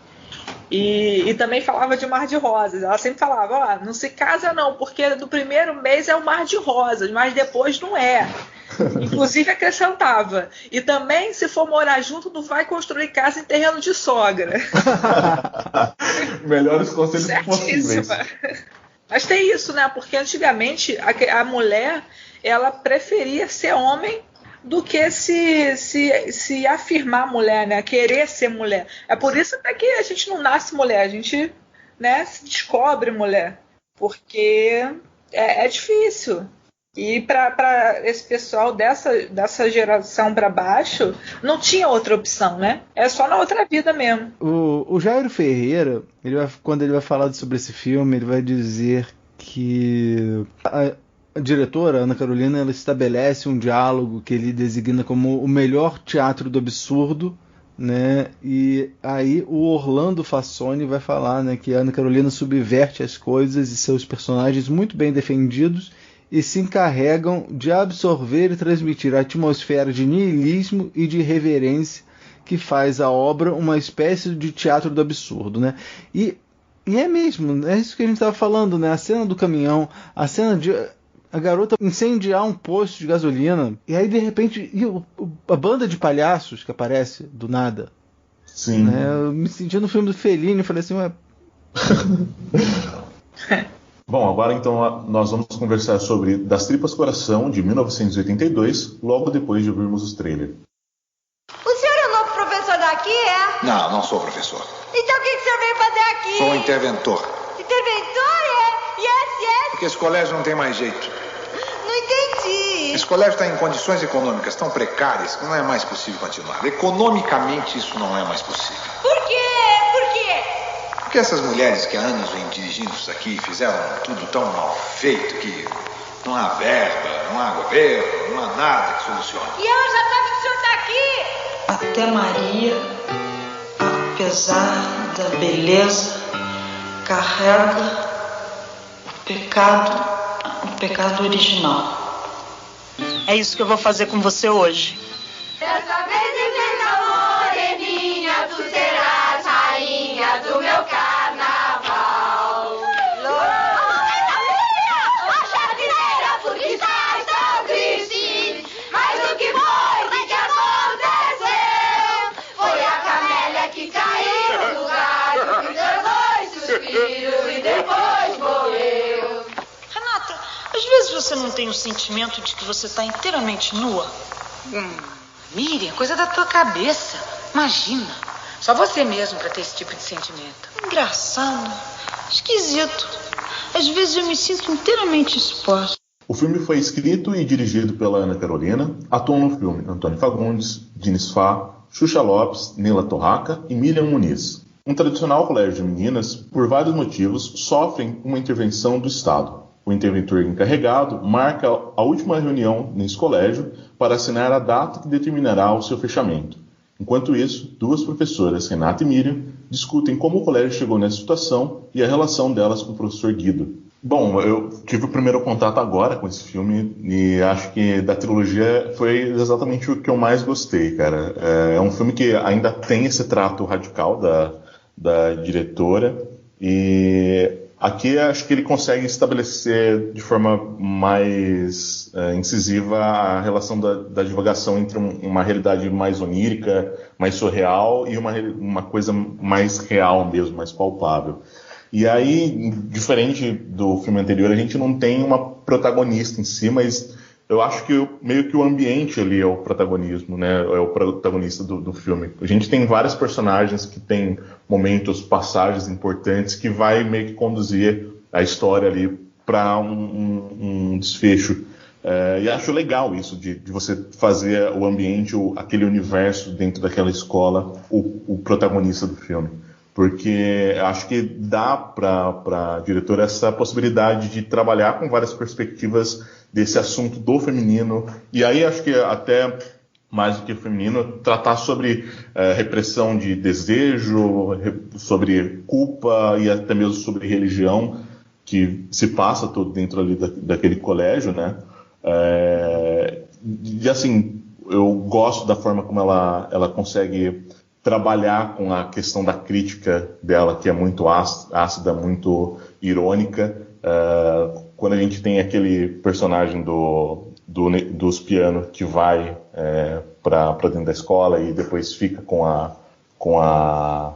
E também falava de Mar de Rosas. Ela sempre falava, não se casa não, porque no primeiro mês é o Mar de Rosas, mas depois não é. Inclusive acrescentava. E também, se for morar junto, não vai construir casa em terreno de sogra. Melhores conselhos possíveis. Mas tem isso, né? Porque antigamente a mulher, ela preferia ser homem do que se afirmar mulher, né? Querer ser mulher. É por isso até que a gente não nasce mulher, a gente, né, se descobre mulher. Porque é difícil. E para esse pessoal dessa geração para baixo, não tinha outra opção, né? É só na outra vida mesmo. O Jairo Ferreira, quando ele vai falar sobre esse filme, ele vai dizer que a diretora, Ana Carolina, ela estabelece um diálogo que ele designa como o melhor teatro do absurdo, né? E aí o Orlando Fassoni vai falar, né, que a Ana Carolina subverte as coisas e seus personagens muito bem defendidos e se encarregam de absorver e transmitir a atmosfera de niilismo e de reverência que faz a obra uma espécie de teatro do absurdo, né? E é mesmo, é isso que a gente estava falando, né? A cena do caminhão, a cena de a garota incendiar um posto de gasolina, e aí de repente a banda de palhaços que aparece do nada. Sim. Né? Eu me senti no filme do Fellini e falei assim, ué. Bom, agora então nós vamos conversar sobre Das Tripas Coração, de 1982, logo depois de ouvirmos os trailers. O senhor é o novo professor daqui, é? Não sou professor. Então o que o senhor veio fazer aqui? Sou interventor. Interventor, é? Yes. Porque esse colégio não tem mais jeito. Não entendi. Esse colégio está em condições econômicas tão precárias que não é mais possível continuar. Economicamente, isso não é mais possível. Por quê? Por quê? Porque essas mulheres que há anos vêm dirigindo isso aqui fizeram tudo tão mal feito que não há verba, não há governo, não há nada que solucione. E ela já sabe que o senhor está aqui? Até Maria, apesar da beleza, carrega o pecado original. É isso que eu vou fazer com você hoje. Dessa vez inventa moreninha, tu serás rainha do meu carnaval. A jardineira, porque estás tão triste. Mas o que aconteceu? Foi a camélia que caiu no galho, que deu 2 suspiros e depois morreu. Renata, às vezes você não tem o sentimento de que você está inteiramente nua? Miriam, coisa da tua cabeça. Imagina. Só você mesmo para ter esse tipo de sentimento. Engraçado. Esquisito. Às vezes eu me sinto inteiramente exposta. O filme foi escrito e dirigido pela Ana Carolina. Atuam no filme Antônio Fagundes, Diniz Fá, Xuxa Lopes, Neila Torraca e Miriam Muniz. Um tradicional colégio de meninas, por vários motivos, sofrem uma intervenção do Estado. O interventor encarregado marca a última reunião nesse colégio para assinar a data que determinará o seu fechamento. Enquanto isso, 2 professoras, Renata e Miriam, discutem como o colégio chegou nessa situação e a relação delas com o professor Guido. Bom, eu tive o primeiro contato agora com esse filme e acho que da trilogia foi exatamente o que eu mais gostei, cara. É um filme que ainda tem esse trato radical da diretora e aqui acho que ele consegue estabelecer de forma mais incisiva a relação da divagação entre uma realidade mais onírica, mais surreal e uma coisa mais real mesmo, mais palpável. E aí, diferente do filme anterior, a gente não tem uma protagonista em si, mas eu acho que meio que o ambiente ali é o protagonismo, né? É o protagonista do filme. A gente tem vários personagens que tem momentos, passagens importantes que vai meio que conduzir a história ali para um desfecho. E acho legal isso, de você fazer o ambiente, aquele universo dentro daquela escola, o protagonista do filme. Porque acho que dá para a diretora essa possibilidade de trabalhar com várias perspectivas desse assunto do feminino. E aí acho que até mais do que feminino, tratar sobre repressão de desejo, sobre culpa e até mesmo sobre religião, que se passa todo dentro ali daquele colégio, né? E assim, eu gosto da forma como ela consegue trabalhar com a questão da crítica dela, que é muito ácida, muito irônica. Quando a gente tem aquele personagem dos pianos que vai para dentro da escola e depois fica com a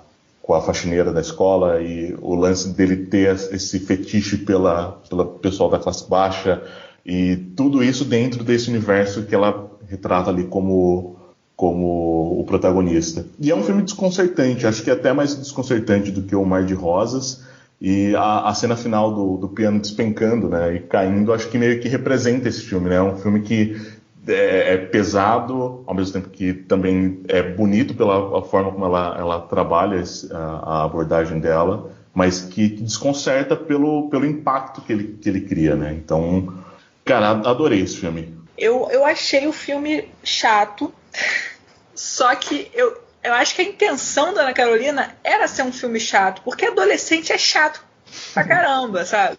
faxineira da escola, e o lance dele ter esse fetiche pela pessoal da classe baixa, e tudo isso dentro desse universo que ela retrata ali como o protagonista. E é um filme desconcertante, acho que é até mais desconcertante do que O Mar de Rosas, e a cena final do piano despencando, né, e caindo, acho que meio que representa esse filme, né? É um filme que é pesado, ao mesmo tempo que também é bonito pela forma como ela trabalha a abordagem dela, mas que desconcerta pelo impacto que ele cria, né? Então, cara, adorei esse filme. Eu achei o filme chato, só que eu acho que a intenção da Ana Carolina era ser um filme chato, porque adolescente é chato pra caramba, sabe?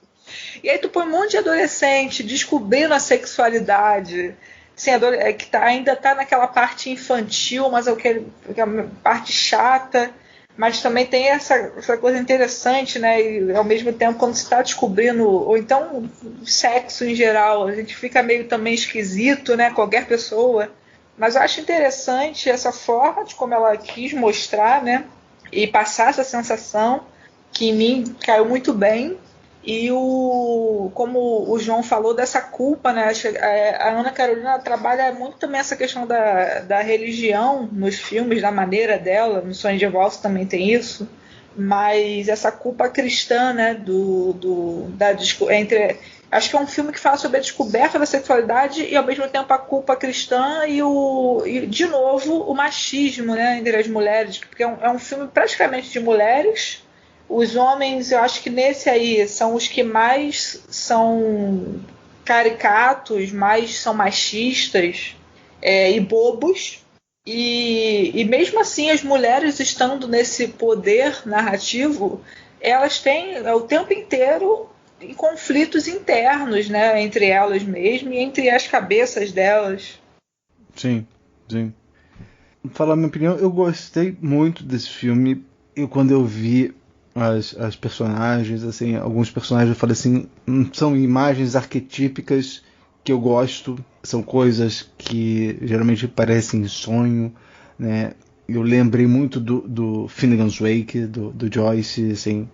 E aí tu põe um monte de adolescente descobrindo a sexualidade, assim, que ainda tá naquela parte infantil, mas aquela parte chata, mas também tem essa coisa interessante, né? E ao mesmo tempo, quando você está descobrindo, ou então sexo em geral, a gente fica meio também esquisito, né? Qualquer pessoa. Mas eu acho interessante essa forma de como ela quis mostrar, né? E passar essa sensação que em mim caiu muito bem. E como o João falou dessa culpa, né? A Ana Carolina trabalha muito também essa questão da religião nos filmes, da maneira dela. No Sonho de Valsa também tem isso. Mas essa culpa cristã, né? Acho que é um filme que fala sobre a descoberta da sexualidade e ao mesmo tempo a culpa cristã e de novo o machismo, né? Entre as mulheres, porque é um filme praticamente de mulheres. Os homens, eu acho que nesse aí são os que mais são caricatos, mais são machistas e bobos. E mesmo assim, as mulheres estando nesse poder narrativo, elas têm o tempo inteiro conflitos internos, né, entre elas mesmas e entre as cabeças delas. Sim, sim. Vou falar a minha opinião, eu gostei muito desse filme. Quando eu vi as personagens, assim, alguns personagens eu falei assim, são imagens arquetípicas que eu gosto, são coisas que geralmente parecem sonho, né? Eu lembrei muito do Finnegan's Wake, do Joyce, assim,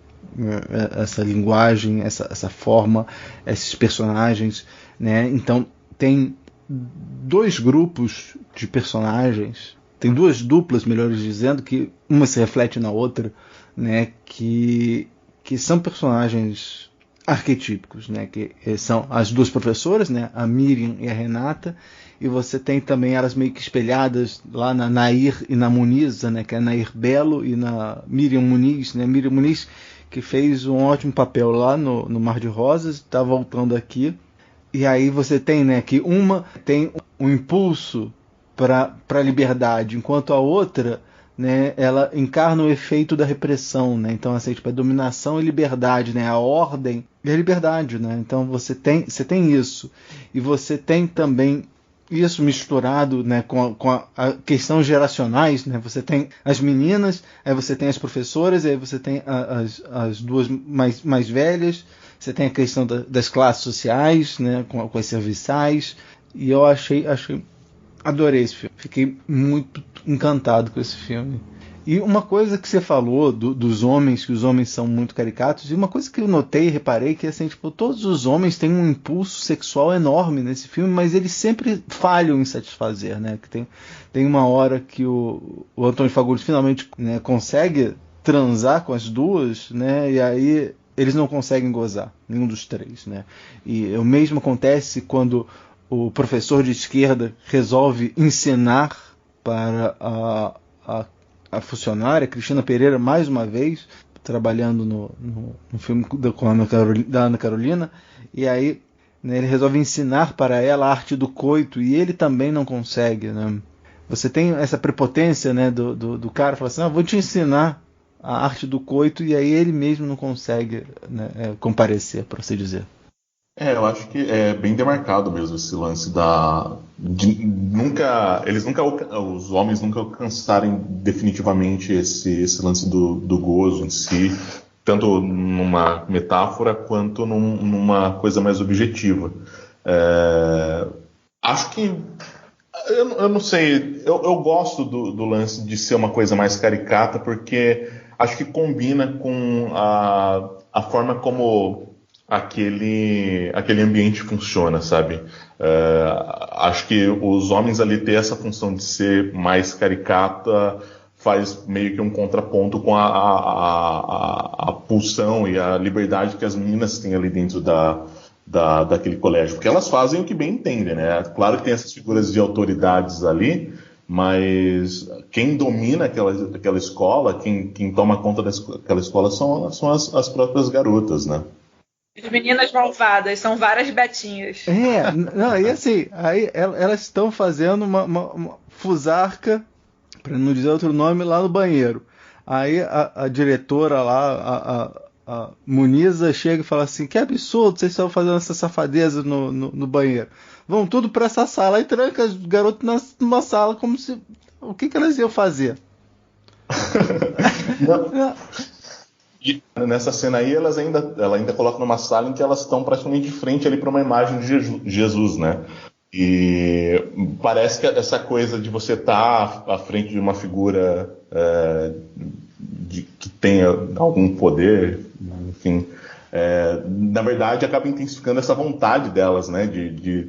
essa linguagem, essa forma, esses personagens, né? Então tem dois grupos de personagens, tem duas duplas, melhor dizendo, que uma se reflete na outra, né, que são personagens arquetípicos, né, que são as duas professoras, né, a Miriam e a Renata, e você tem também elas meio que espelhadas lá na Nair e na Muniza, né, que é a Nair Belo e na Miriam Muniz, né, Miriam Muniz que fez um ótimo papel lá no Mar de Rosas, está voltando aqui, e aí você tem, né, que uma tem um impulso para a liberdade, enquanto a outra, né, ela encarna o efeito da repressão, né? Então, assim, tipo, a dominação e liberdade, né? A ordem e a liberdade, né? Então você tem isso, e você tem também isso misturado, né, com a questão geracionais, né? Você tem as meninas, aí você tem as professoras, aí você tem as duas mais velhas, você tem a questão das classes sociais, né, com as serviçais, e eu adorei esse filme, fiquei muito encantado com esse filme. E uma coisa que você falou dos homens, que os homens são muito caricatos, e uma coisa que eu notei e reparei, que assim, tipo, todos os homens têm um impulso sexual enorme nesse filme, mas eles sempre falham em satisfazer, né? Que tem uma hora que o Antônio Fagundes finalmente, né, consegue transar com as duas, né? E aí eles não conseguem gozar, nenhum dos três, né? E o mesmo acontece quando o professor de esquerda resolve ensinar para a funcionária, Cristina Pereira, mais uma vez, trabalhando no filme da Ana Carolina, e aí, né, ele resolve ensinar para ela a arte do coito, e ele também não consegue, né? Você tem essa prepotência, né, do cara, fala assim, vou te ensinar a arte do coito, e aí ele mesmo não consegue, né, comparecer, por assim dizer. Eu acho que é bem demarcado mesmo esse lance os homens nunca alcançarem definitivamente esse lance do gozo em si, tanto numa metáfora quanto numa coisa mais objetiva. Acho que eu não sei, eu gosto do lance de ser uma coisa mais caricata, porque acho que combina com a forma como aquele ambiente funciona, sabe? Acho que os homens ali ter essa função de ser mais caricata faz meio que um contraponto com a pulsão e a liberdade que as meninas têm ali dentro daquele colégio, porque elas fazem o que bem entendem, né? Claro que tem essas figuras de autoridades ali, mas quem domina aquela escola, quem toma conta daquela escola são as próprias garotas, né? As meninas malvadas, são várias betinhas. E assim, aí elas estão fazendo uma fusarca para não dizer outro nome, lá no banheiro. Aí a diretora lá, a Muniza, chega e fala assim: que absurdo, vocês estão fazendo essa safadeza no banheiro. Vão tudo para essa sala e tranca os garotos numa sala como se... O que elas iam fazer? E nessa cena aí, ela ainda coloca numa sala em que elas estão praticamente de frente ali para uma imagem de Jesus, né? E parece que essa coisa de você estar à frente de uma figura que tenha algum poder, enfim, na verdade acaba intensificando essa vontade delas, né?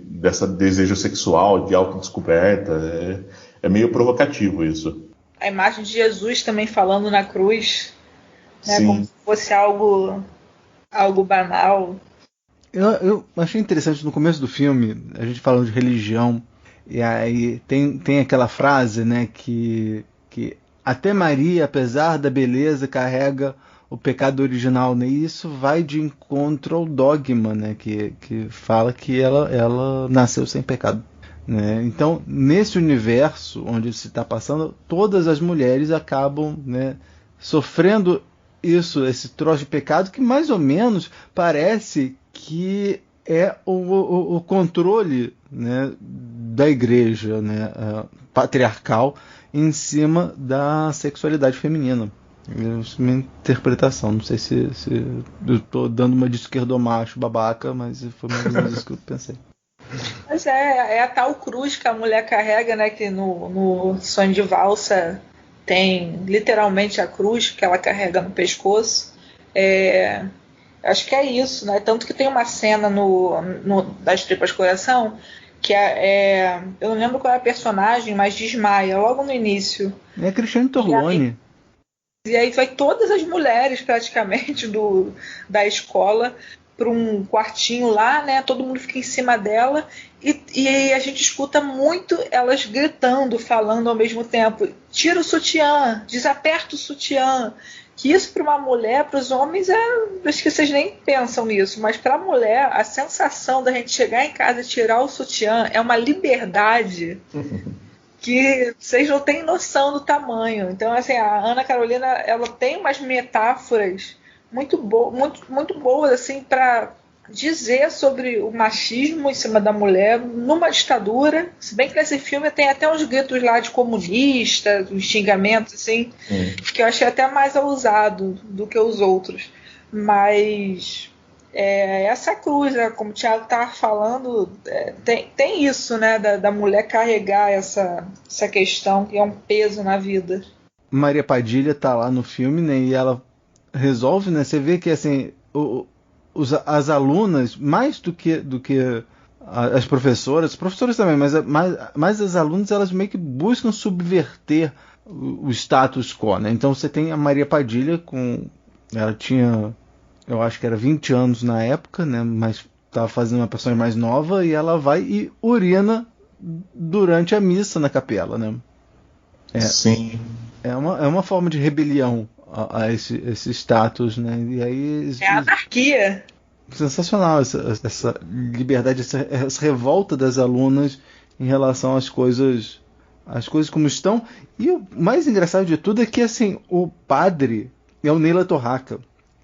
Dessa desejo sexual, de autodescoberta. É meio provocativo isso. A imagem de Jesus também falando na cruz, né, como se fosse algo banal. Eu achei interessante no começo do filme, a gente falando de religião, e aí tem aquela frase, né, que até Maria, apesar da beleza, carrega o pecado original, né, e isso vai de encontro ao dogma, né, que fala que ela nasceu sem pecado. Né? Então, nesse universo onde se está passando, todas as mulheres acabam, né, sofrendo esse troço de pecado que mais ou menos parece que é o controle, né, da igreja, né, patriarcal em cima da sexualidade feminina. Isso é minha interpretação. Não sei se eu estou dando uma de esquerdomacho babaca, mas foi mais ou menos isso que eu pensei. Mas é a tal cruz que a mulher carrega, né? Que no Sonho de Valsa tem literalmente a cruz que ela carrega no pescoço. Acho que é isso, né? Tanto que tem uma cena das Tripas Coração que eu não lembro qual é a personagem, mas desmaia logo no início. É Cristiane Torlone. E aí vai todas as mulheres praticamente da escola para um quartinho lá, né? Todo mundo fica em cima dela e a gente escuta muito elas gritando, falando ao mesmo tempo: tira o sutiã, desaperta o sutiã. Que isso para uma mulher, para os homens, acho que vocês nem pensam nisso, mas para a mulher, a sensação da gente chegar em casa e tirar o sutiã é uma liberdade que vocês não têm noção do tamanho. Então, assim, a Ana Carolina, ela tem umas metáforas muito boas assim, para dizer sobre o machismo em cima da mulher numa ditadura. Se bem que nesse filme tem até uns gritos lá de comunista, uns xingamentos assim, que eu achei até mais ousado do que os outros. Mas essa cruz, né, como o Thiago estava falando, tem isso, né, da mulher carregar essa questão que é um peso na vida. Maria Padilha está lá no filme, né, e ela resolve, né? Você vê que assim, as alunas, mais do que as professoras também, mas as alunas, elas meio que buscam subverter o status quo, né? Então você tem a Maria Padilha ela tinha, eu acho que era 20 anos na época, né? Mas estava fazendo uma personagem mais nova, e ela vai e urina durante a missa na capela, né? Sim. É uma forma de rebelião a esse status, né? E aí é anarquia. Sensacional essa liberdade, essa revolta das alunas em relação às coisas como estão. E o mais engraçado de tudo é que assim, o padre é o Neila Torraca.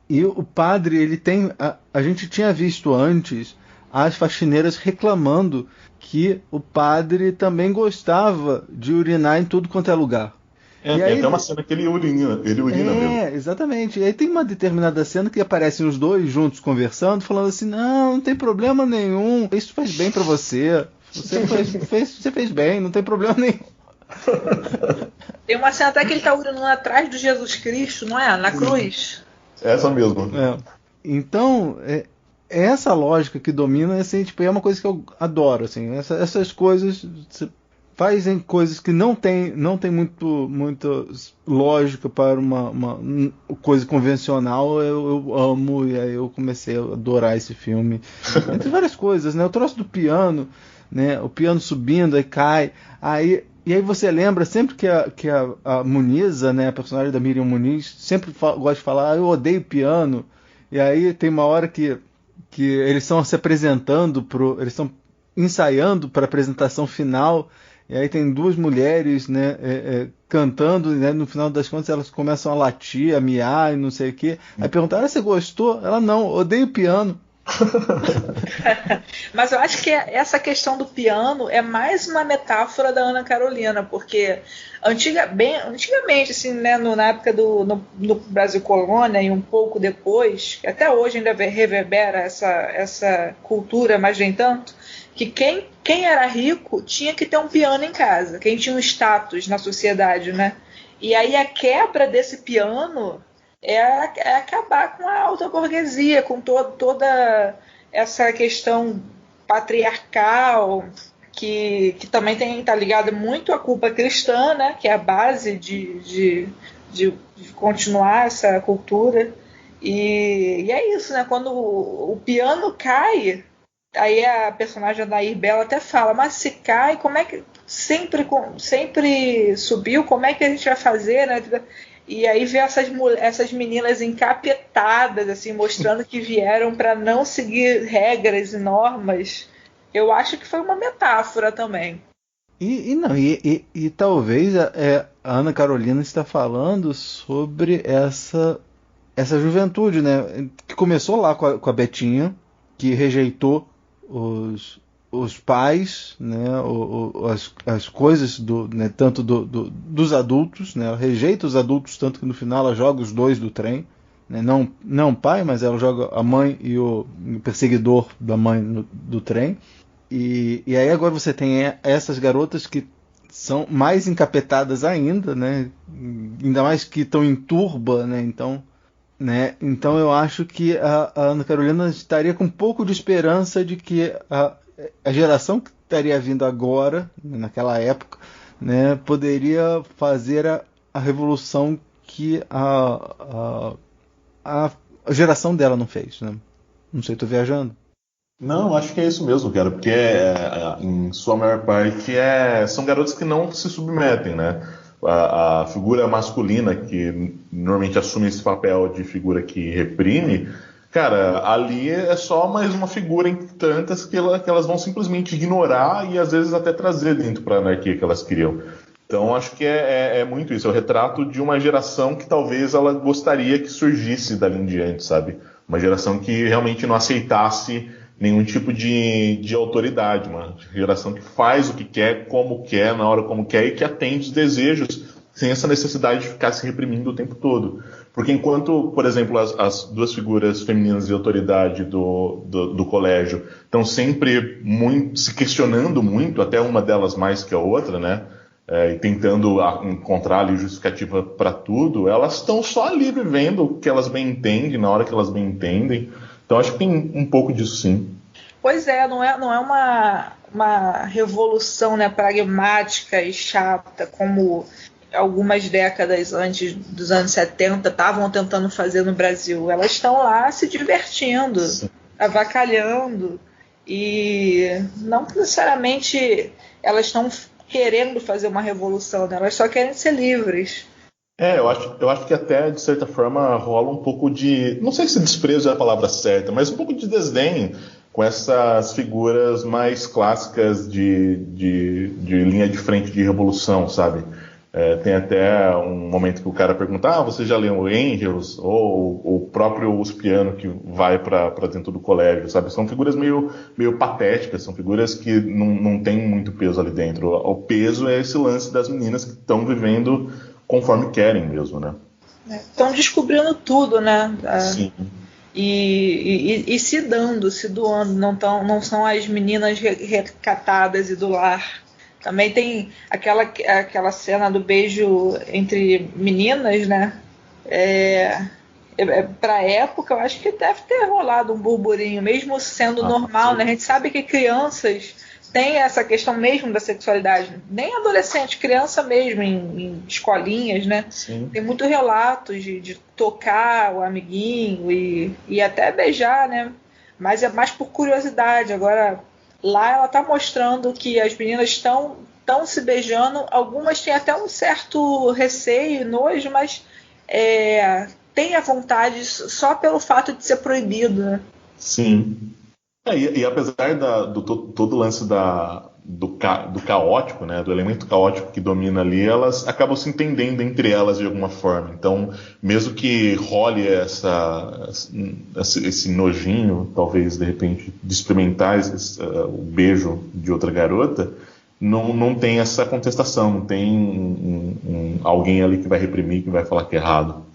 E o padre, ele tem... A gente tinha visto antes as faxineiras reclamando que o padre também gostava de urinar em tudo quanto é lugar. Tem até uma cena que ele urina mesmo. Exatamente. E aí tem uma determinada cena que aparecem os dois juntos conversando, falando assim: não tem problema nenhum, isso faz bem pra você. Você fez bem, não tem problema nenhum. Tem uma cena até que ele tá urinando atrás do Jesus Cristo, não é? Na cruz. Essa mesmo. Então, essa lógica que domina, assim, tipo, é uma coisa que eu adoro. Assim, essas coisas... fazem coisas que não tem muita lógica para uma coisa convencional. Eu amo, e aí eu comecei a adorar esse filme. Entre várias coisas, né? O troço do piano, né? O piano subindo, aí cai, e aí você lembra sempre que a Muniza, né, a personagem da Miriam Muniz, sempre gosta de falar: eu odeio piano. E aí tem uma hora que eles estão se apresentando, eles estão ensaiando para a apresentação final. E aí tem duas mulheres, né, cantando, né, no final das contas elas começam a latir, a miar e não sei o quê. Aí perguntaram, você gostou? Ela, não, odeio piano. Mas eu acho que essa questão do piano é mais uma metáfora da Ana Carolina, porque antigamente, assim, né, na época no Brasil Colônia e um pouco depois, até hoje ainda reverbera essa cultura, mas nem tanto, que quem era rico tinha que ter um piano em casa, quem tinha um status na sociedade, né? E aí a quebra desse piano é acabar com a alta burguesia, com toda essa questão patriarcal, que também está ligada muito à culpa cristã, né, que é a base de continuar essa cultura. E é isso, né, quando o piano cai, aí a personagem da Nair Bela até fala, mas se cai, como é que sempre subiu, como é que a gente vai fazer, né? E aí vê essas meninas encapetadas, assim, mostrando que vieram para não seguir regras e normas. Eu acho que foi uma metáfora também. E talvez a Ana Carolina está falando sobre essa juventude, né? Que começou lá com a Betinha, que rejeitou os pais, né, as coisas né, tanto dos adultos, né, ela rejeita os adultos, tanto que no final ela joga os dois do trem, né, não o pai, mas ela joga a mãe e o perseguidor da mãe do trem. E aí agora você tem essas garotas que são mais encapetadas ainda, né, ainda mais que estão em turba, né, então eu acho que a Ana Carolina estaria com um pouco de esperança de que a geração que estaria vindo agora, naquela época, né, poderia fazer a revolução que a geração dela não fez. Né? Não sei, estou viajando. Não, acho que é isso mesmo, cara, porque em sua maior parte são garotos que não se submetem, né? A figura masculina que normalmente assume esse papel de figura que reprime, cara, ali é só mais uma figura em tantas que elas vão simplesmente ignorar e às vezes até trazer dentro para a anarquia que elas criam. Então acho que é muito isso, é o retrato de uma geração que talvez ela gostaria que surgisse dali em diante, sabe? Uma geração que realmente não aceitasse nenhum tipo de autoridade, uma geração que faz o que quer, como quer, na hora como quer e que atende os desejos sem essa necessidade de ficar se reprimindo o tempo todo. Porque enquanto, por exemplo, as duas figuras femininas de autoridade do colégio estão sempre se questionando muito, até uma delas mais que a outra, né? E tentando encontrar ali justificativa para tudo, elas estão só ali vivendo o que elas bem entendem, na hora que elas bem entendem. Então acho que tem um pouco disso sim. Pois é, não é uma revolução, né, pragmática e chata, como algumas décadas antes dos anos 70 estavam tentando fazer no Brasil. Elas estão lá se divertindo, sim, avacalhando, e não necessariamente elas estão querendo fazer uma revolução, né? Elas só querem ser livres. Eu acho que até, de certa forma, rola um pouco de... Não sei se desprezo é a palavra certa, mas um pouco de desdém com essas figuras mais clássicas de linha de frente de revolução, sabe? Tem até um momento que o cara pergunta, você já leu Angels? Ou o próprio Uspiano que vai para dentro do colégio, sabe? São figuras meio patéticas, são figuras que não tem muito peso ali dentro. O peso é esse lance das meninas que estão vivendo conforme querem mesmo, né? Estão descobrindo tudo, né? Sim. E se doando, não são as meninas recatadas e do lar. Também tem aquela cena do beijo entre meninas, né? Pra época, eu acho que deve ter rolado um burburinho, mesmo sendo normal, né? A gente sabe que crianças têm essa questão mesmo da sexualidade. Nem adolescente, criança mesmo, em escolinhas, né? Sim. Tem muitos relatos de tocar o amiguinho e até beijar, né? Mas é mais por curiosidade. Agora, lá ela tá mostrando que as meninas estão se beijando. Algumas têm até um certo receio, nojo, mas tem a vontade só pelo fato de ser proibido, né? Sim. E apesar do todo o lance da do caótico, né, do elemento caótico que domina ali, elas acabam se entendendo entre elas de alguma forma. Então, mesmo que role esse nojinho, talvez, de repente, de experimentar o beijo de outra garota, não tem essa contestação, não tem alguém ali que vai reprimir, que vai falar que é errado.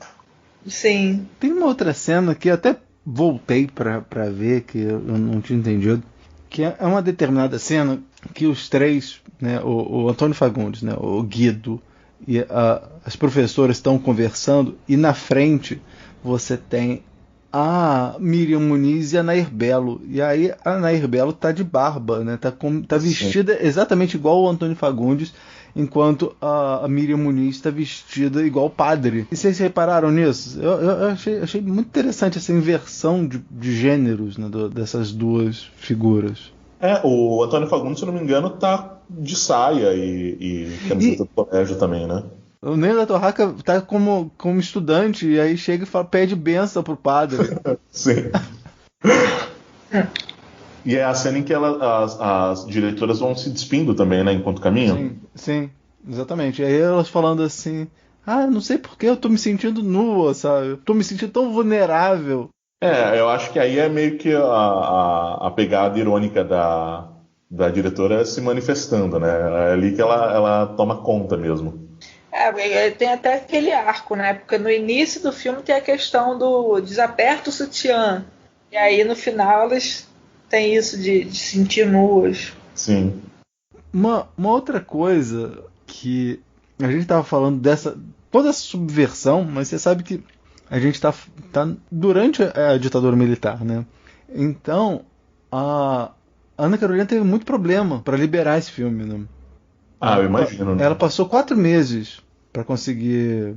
Sim. Tem uma outra cena que eu até voltei pra ver, que eu não tinha entendido, que é uma determinada cena que os três, né, o Antônio Fagundes, né, o Guido e as professoras estão conversando, e na frente você tem a Miriam Muniz e a Nair Belo. E aí a Nair Belo tá de barba, né, tá vestida exatamente igual o Antônio Fagundes, enquanto a Miriam Muniz está vestida igual o padre. E vocês repararam nisso? Eu achei muito interessante essa inversão de gêneros, né, dessas duas figuras. O Antônio Fagundes, se eu não me engano, tá de saia e camiseta do colégio também, né? O Ney da Torraca tá como estudante, e aí chega e pede bênção pro padre. Sim. E é a cena em que as diretoras vão se despindo também, né, enquanto caminham. Sim, exatamente. E aí elas falando assim, não sei porque eu tô me sentindo nua, sabe? Eu tô me sentindo tão vulnerável. Eu acho que aí é meio que a pegada irônica da diretora se manifestando, né? É ali que ela toma conta mesmo. Tem até aquele arco, né? Porque no início do filme tem a questão do desaperta o sutiã. E aí no final elas têm isso de sentir nuas. Sim. Uma outra coisa que a gente tava falando toda essa subversão, mas você sabe que a gente tá durante a ditadura militar, né? Então a Ana Carolina teve muito problema para liberar esse filme, né? Eu imagino. Né? Ela passou 4 meses para conseguir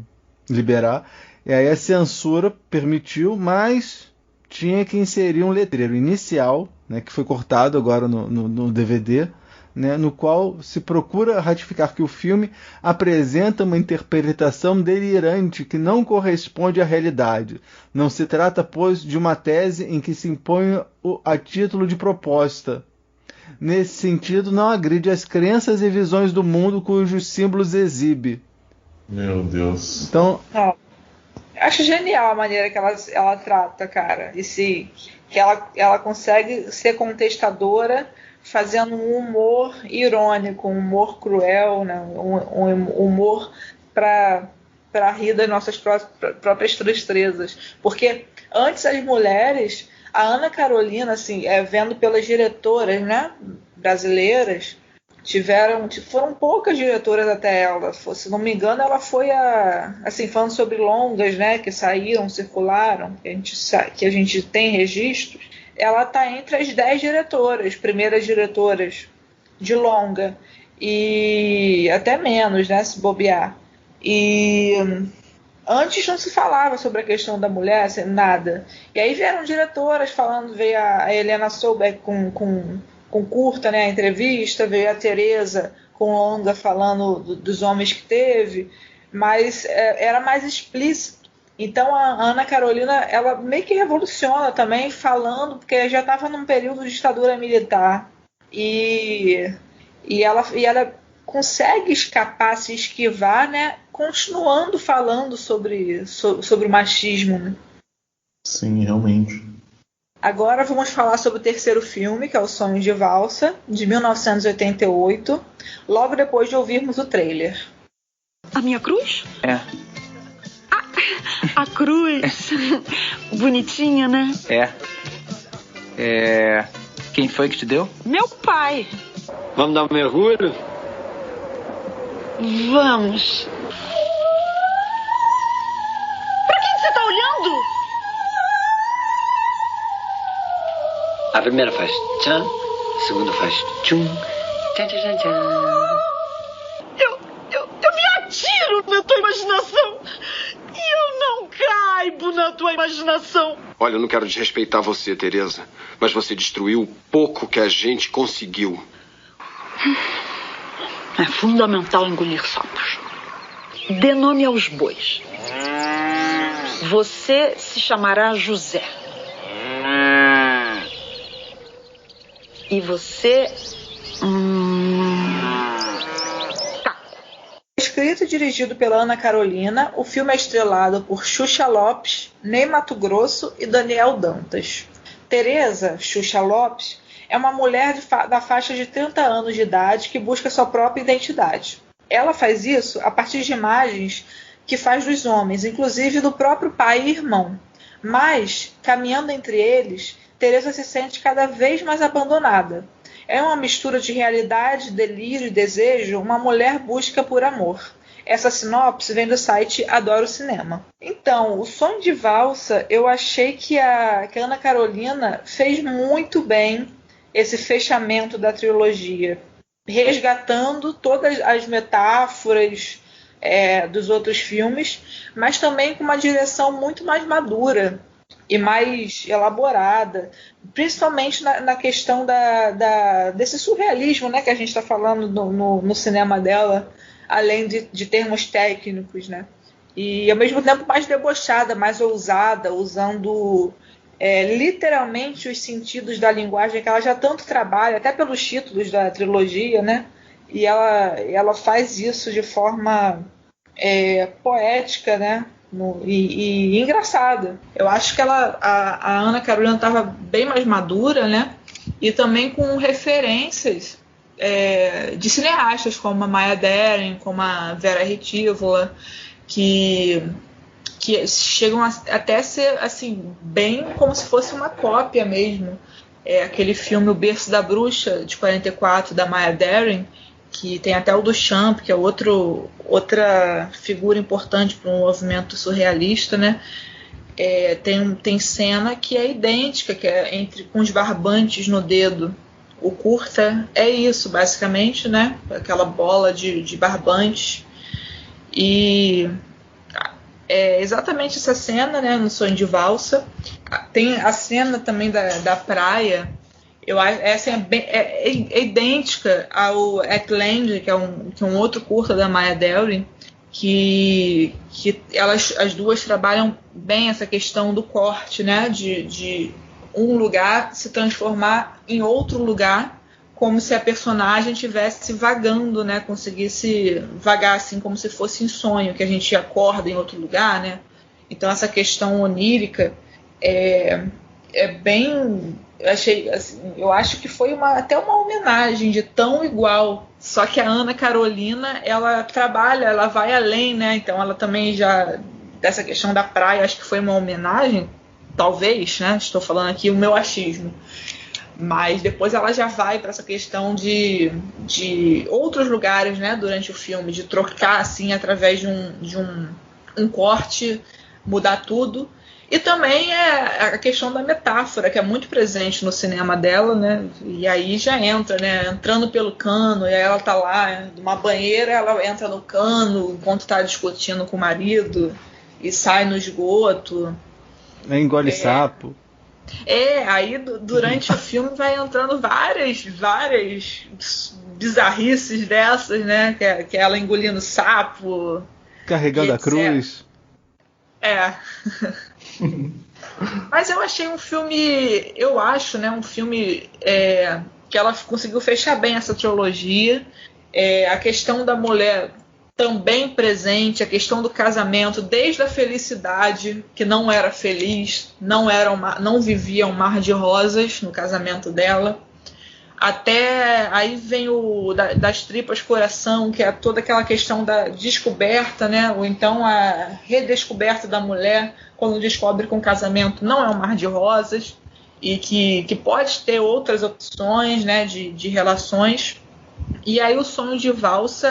liberar, e aí a censura permitiu, mas tinha que inserir um letreiro inicial, né, que foi cortado agora no DVD, né, no qual se procura ratificar que o filme apresenta uma interpretação delirante que não corresponde à realidade. Não se trata, pois, de uma tese em que se impõe a título de proposta. Nesse sentido, não agride as crenças e visões do mundo cujos símbolos exibe. Meu Deus. Então, acho genial a maneira que ela trata, cara. Que ela consegue ser contestadora, fazendo um humor irônico, um humor cruel, né? um humor para rir das nossas próprias tristezas. Porque antes as mulheres, a Ana Carolina, assim, vendo pelas diretoras, né, brasileiras, foram poucas diretoras até ela. Se não me engano, ela foi assim, falando sobre longas, né, que saíram, circularam, que a gente tem registros. Ela está entre as 10 diretoras, primeiras diretoras de longa, e até menos, né, se bobear. E antes não se falava sobre a questão da mulher, assim, nada. E aí vieram diretoras falando, veio a Helena Solberg com curta, né, a entrevista, veio a Tereza com longa falando dos homens que teve, mas era mais explícito. Então a Ana Carolina, ela meio que revoluciona também, falando, porque já estava num período de ditadura militar, e ela consegue escapar, se esquivar, né, continuando falando sobre o machismo, né? Sim, realmente. Agora vamos falar sobre o terceiro filme, que é O Sonho de Valsa, de 1988, logo depois de ouvirmos o trailer. A minha cruz? É. A cruz. Bonitinha, né? Quem foi que te deu? Meu pai. Vamos dar um mergulho? Vamos. Pra quem você tá olhando? A primeira faz tchan, a segunda faz tchum. Tchan, tchan, tchan, tchan. Eu me atiro na tua imaginação. E eu não caibo na tua imaginação. Olha, eu não quero desrespeitar você, Teresa, mas você destruiu o pouco que a gente conseguiu. É fundamental engolir sapos. Dê nome aos bois. Você se chamará José. E você... escrito e dirigido pela Ana Carolina, o filme é estrelado por Xuxa Lopes, Ney Matogrosso e Daniel Dantas. Teresa, Xuxa Lopes, é uma mulher da faixa de 30 anos de idade que busca sua própria identidade. Ela faz isso a partir de imagens que faz dos homens, inclusive do próprio pai e irmão. Mas, caminhando entre eles, Teresa se sente cada vez mais abandonada. É uma mistura de realidade, delírio e desejo, uma mulher busca por amor. Essa sinopse vem do site Adoro Cinema. Então, O Sonho de Valsa, eu achei que a Ana Carolina fez muito bem esse fechamento da trilogia, resgatando todas as metáforas dos outros filmes, mas também com uma direção muito mais madura e mais elaborada, principalmente na questão desse surrealismo, né, que a gente está falando no cinema dela, além de termos técnicos, né? E ao mesmo tempo mais debochada, mais ousada, usando literalmente os sentidos da linguagem que ela já tanto trabalha, até pelos títulos da trilogia, né? E ela faz isso de forma poética, né? E engraçada. Eu acho que a Ana Carolina estava bem mais madura, né? E também com referências de cineastas como a Maya Deren, como a Vera Retívola, que chegam até a ser assim, bem como se fosse uma cópia mesmo. Aquele filme O Berço da Bruxa, de 44, da Maya Deren, que tem até o Duchamp, que é outra figura importante para um movimento surrealista, né? Tem cena que é idêntica, que é com os barbantes no dedo. O curta é isso, basicamente, né? Aquela bola de barbantes. E é exatamente essa cena, né? No Sonho de Valsa. Tem a cena também da praia. Essa é idêntica ao Eckland, que é um outro curta da Maya Deren, que as duas trabalham bem essa questão do corte, né? De um lugar se transformar em outro lugar, como se a personagem estivesse vagando, né? Conseguisse vagar assim como se fosse em sonho, que a gente acorda em outro lugar, né? Então essa questão onírica é bem... Eu acho que foi até uma homenagem de tão igual, só que a Ana Carolina, ela trabalha, ela vai além, né? Então ela também já, dessa questão da praia, acho que foi uma homenagem, talvez, né? Estou falando aqui o meu achismo, mas depois ela já vai para essa questão de outros lugares, né? Durante o filme, de trocar assim através de um corte, mudar tudo. E também a questão da metáfora, que é muito presente no cinema dela, né? E aí já entra, né? Entrando pelo cano, e aí ela tá lá, numa banheira, ela entra no cano enquanto tá discutindo com o marido, e sai no esgoto. Engole sapo. Aí durante o filme vai entrando várias bizarrices dessas, né? Que é ela engolindo sapo. Carregando a cruz. Mas eu achei um filme, um filme que ela conseguiu fechar bem essa trilogia. A questão da mulher também presente, a questão do casamento, desde a felicidade, que não era feliz, não vivia um mar de rosas no casamento dela, até aí vem das tripas coração, que é toda aquela questão da descoberta, né? Ou então a redescoberta da mulher, quando descobre que um casamento não é um mar de rosas e que pode ter outras opções, né, de relações. E aí O Sonho de Valsa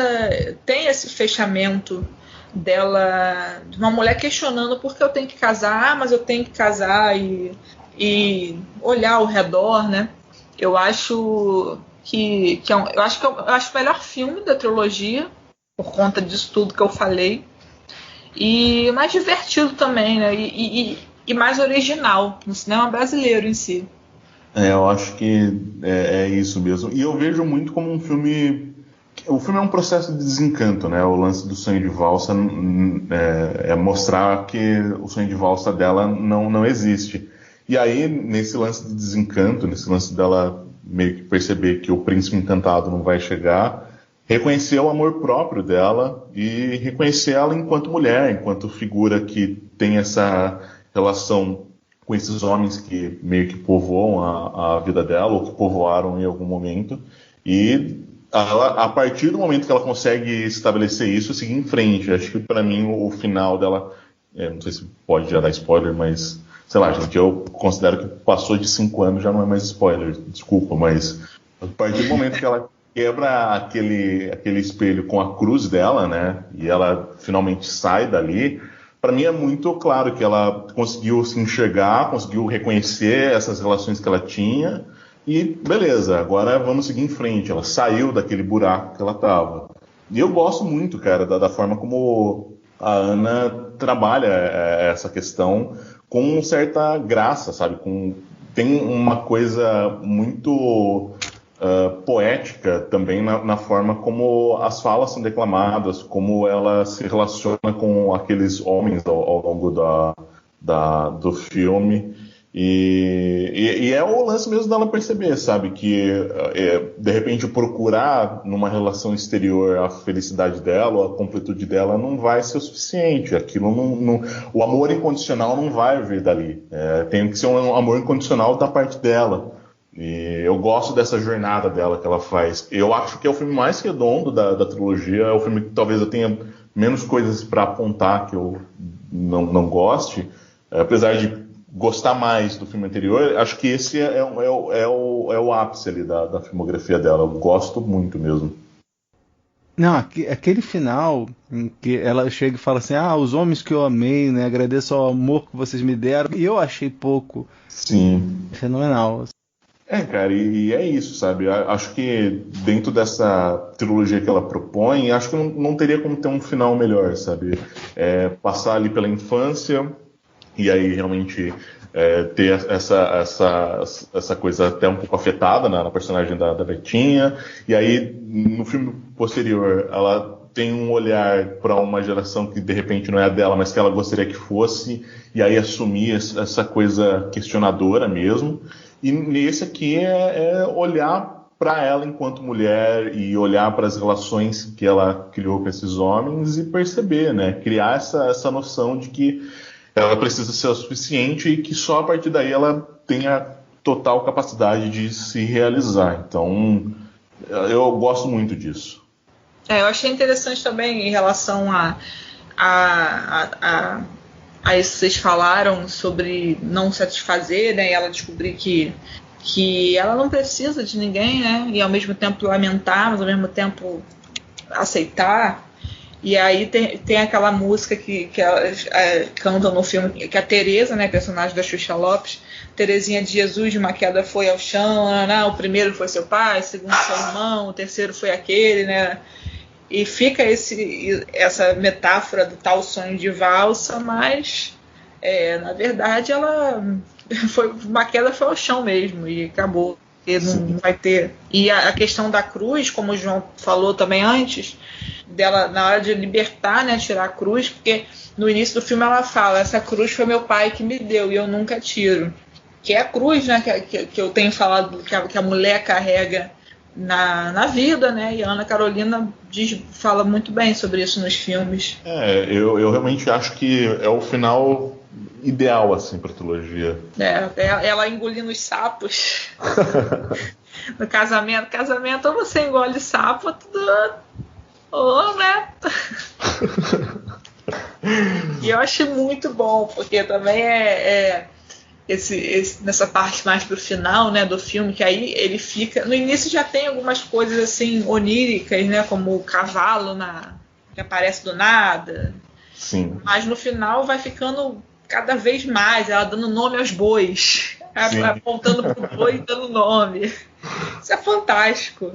tem esse fechamento dela, de uma mulher questionando por que eu tenho que casar, mas eu tenho que casar e olhar ao redor, né? Eu acho que eu acho o melhor filme da trilogia, por conta disso tudo que eu falei. E mais divertido também, né? E mais original no cinema brasileiro em si. Eu acho que é isso mesmo. E eu vejo muito como um filme... O filme é um processo de desencanto, né? O lance do Sonho de Valsa é mostrar que o sonho de valsa dela não existe. E aí, nesse lance de desencanto, nesse lance dela meio que perceber que o príncipe encantado não vai chegar, reconhecer o amor próprio dela e reconhecer ela enquanto mulher, enquanto figura que tem essa relação com esses homens que meio que povoam a vida dela, ou que povoaram em algum momento. E ela, a partir do momento que ela consegue estabelecer isso, seguir em frente. Acho que para mim o final dela, não sei se pode já dar spoiler, mas sei lá, gente, eu considero que passou de 5 anos já não é mais spoiler, desculpa, mas a partir do momento que ela quebra aquele espelho com a cruz dela, né, e ela finalmente sai dali, para mim é muito claro que ela conseguiu se enxergar, conseguiu reconhecer essas relações que ela tinha, e beleza, agora vamos seguir em frente. Ela saiu daquele buraco que ela estava. E eu gosto muito, cara, da forma como a Ana trabalha essa questão com certa graça, sabe? Tem uma coisa muito poética também na forma como as falas são declamadas, como ela se relaciona com aqueles homens ao longo do filme. E é o lance mesmo dela perceber, sabe, que de repente procurar numa relação exterior a felicidade dela ou a completude dela não vai ser o suficiente. Aquilo o amor incondicional não vai vir dali. Tem que ser um amor incondicional da parte dela. E eu gosto dessa jornada dela que ela faz. Eu acho que é o filme mais redondo da trilogia. É o filme que talvez eu tenha menos coisas para apontar que eu não goste, apesar de gostar mais do filme anterior. Acho que esse é o ápice ali da filmografia dela. Eu gosto muito mesmo. Não, aquele final em que ela chega e fala assim, os homens que eu amei, né, agradeço ao amor que vocês me deram, e eu achei pouco. Sim. Fenomenal. Cara, e é isso, sabe? Acho que dentro dessa trilogia que ela propõe, acho que não teria como ter um final melhor, sabe? Passar ali pela infância e aí realmente ter essa coisa até um pouco afetada na personagem da Betinha, e aí no filme posterior ela tem um olhar para uma geração que de repente não é a dela, mas que ela gostaria que fosse, e aí assumir essa coisa questionadora mesmo. E nesse aqui é olhar para ela enquanto mulher e olhar para as relações que ela criou com esses homens e perceber, né? Criar essa noção de que ela precisa ser o suficiente e que só a partir daí ela tenha total capacidade de se realizar. Então, eu gosto muito disso. Eu achei interessante também em relação a isso que vocês falaram sobre não satisfazer, né? E ela descobrir que ela não precisa de ninguém, né? E ao mesmo tempo lamentar, mas ao mesmo tempo aceitar. E aí tem aquela música que elas cantam no filme, que a Tereza, né, personagem da Xuxa Lopes, Terezinha de Jesus, de uma queda foi ao chão, o primeiro foi seu pai, o segundo seu irmão, o terceiro foi aquele, né? E fica essa metáfora do tal sonho de valsa, mas na verdade uma queda foi ao chão mesmo e acabou. Não vai ter. E a questão da cruz, como o João falou também antes, dela na hora de libertar, né, tirar a cruz, porque no início do filme ela fala, essa cruz foi meu pai que me deu e eu nunca tiro. Que é a cruz, né, que eu tenho falado que a mulher carrega na vida, né? E a Ana Carolina fala muito bem sobre isso nos filmes. Eu realmente acho que é o final ideal, assim, pra trilogia. Ela engolindo os sapos. No casamento, ou você engole sapo, ou, né? E eu acho muito bom, porque também nessa parte mais pro final, né, do filme, que aí ele fica... No início já tem algumas coisas assim oníricas, né, como o cavalo que aparece do nada. Sim. Mas no final vai ficando cada vez mais, ela dando nome aos bois, apontando pro boi e dando nome. Isso é fantástico.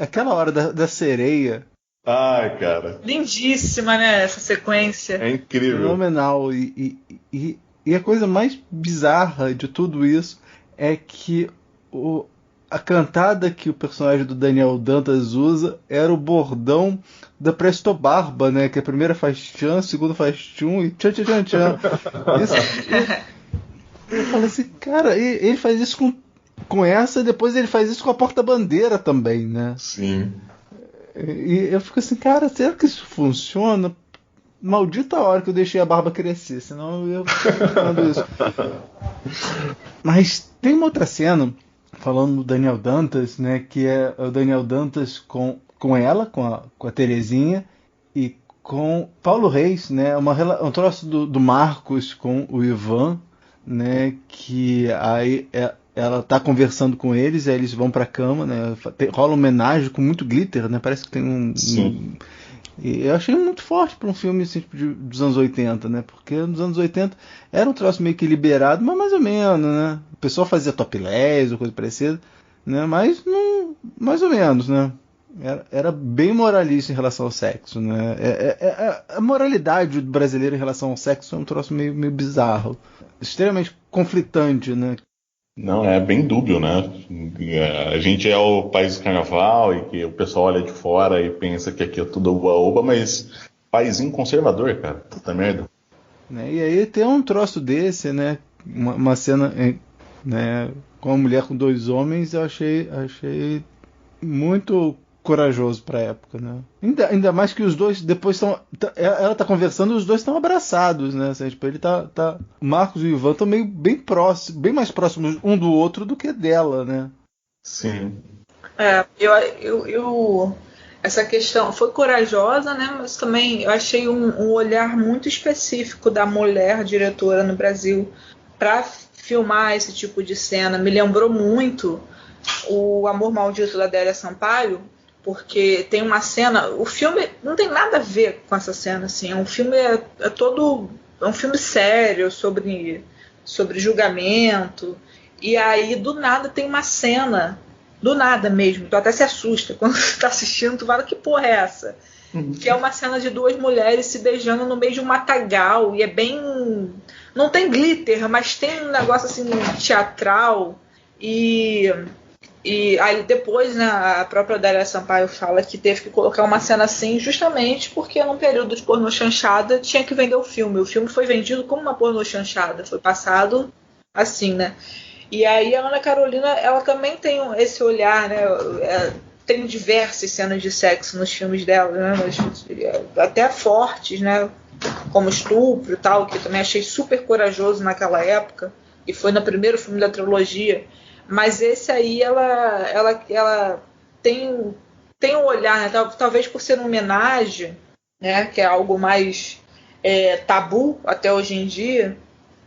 Aquela hora da sereia. Ai, cara. Lindíssima, né, essa sequência. É incrível. Fenomenal. E a coisa mais bizarra de tudo isso é que a cantada que o personagem do Daniel Dantas usa era o bordão da Presto Barba, né? Que a primeira faz tchan, a segunda faz tchum e tchan, tchan, tchan. Eu falei assim, cara, ele faz isso com essa, e depois ele faz isso com a Porta-Bandeira também, né? Sim. E eu fico assim, cara, será que isso funciona? Maldita hora que eu deixei a barba crescer, senão eu ia ficar falando isso. Mas tem uma outra cena, falando do Daniel Dantas, né, que é o Daniel Dantas com ela, com a Terezinha, e com Paulo Reis, né, um troço do Marcos com o Ivan, né, que aí ela tá conversando com eles, aí eles vão pra cama, né, rola uma homenagem com muito glitter, né, parece que tem e eu achei muito forte para um filme assim, dos anos 80, né? Porque nos anos 80 era um troço meio que liberado, mas mais ou menos, né? O pessoal fazia topless ou coisa parecida, né? Mas não, mais ou menos, né? Era bem moralista em relação ao sexo, né? A moralidade brasileira em relação ao sexo é um troço meio bizarro, extremamente conflitante, né? Não, é bem dúbio, né? A gente é o país do carnaval e que o pessoal olha de fora e pensa que aqui é tudo oba-oba, mas paizinho conservador, cara. Puta merda. E aí tem um troço desse, né? Uma cena, né, com uma mulher com 2 homens, eu achei muito corajoso pra época, né? Ainda mais que os dois depois estão... Ela tá conversando e os dois estão abraçados, né? Assim, tipo, ele tá... O Marcos e o Ivan estão bem próximos, bem mais próximos um do outro do que dela, né? Sim. Essa questão foi corajosa, né? Mas também eu achei um olhar muito específico da mulher diretora no Brasil para filmar esse tipo de cena. Me lembrou muito o Amor Maldito da Adélia Sampaio, porque tem uma cena, o filme não tem nada a ver com essa cena, assim, um filme é um filme sério sobre julgamento, e aí do nada tem uma cena, do nada mesmo, tu até se assusta quando tu tá assistindo, tu fala, que porra é essa? Que é uma cena de 2 mulheres se beijando no meio de um matagal, e é bem, não tem glitter, mas tem um negócio assim teatral, e aí depois, né, a própria Adélia Sampaio fala que teve que colocar uma cena assim justamente porque num período de pornô chanchada tinha que vender o filme. O filme foi vendido como uma pornô chanchada, foi passado assim, né? E aí a Ana Carolina, ela também tem esse olhar, né? Tem diversas cenas de sexo nos filmes dela, né? Até fortes, né? Como estupro e tal, que eu também achei super corajoso naquela época, e foi no primeiro filme da trilogia. Mas esse aí, ela tem um olhar, né? Talvez por ser uma homenagem, né? Que é algo mais tabu até hoje em dia.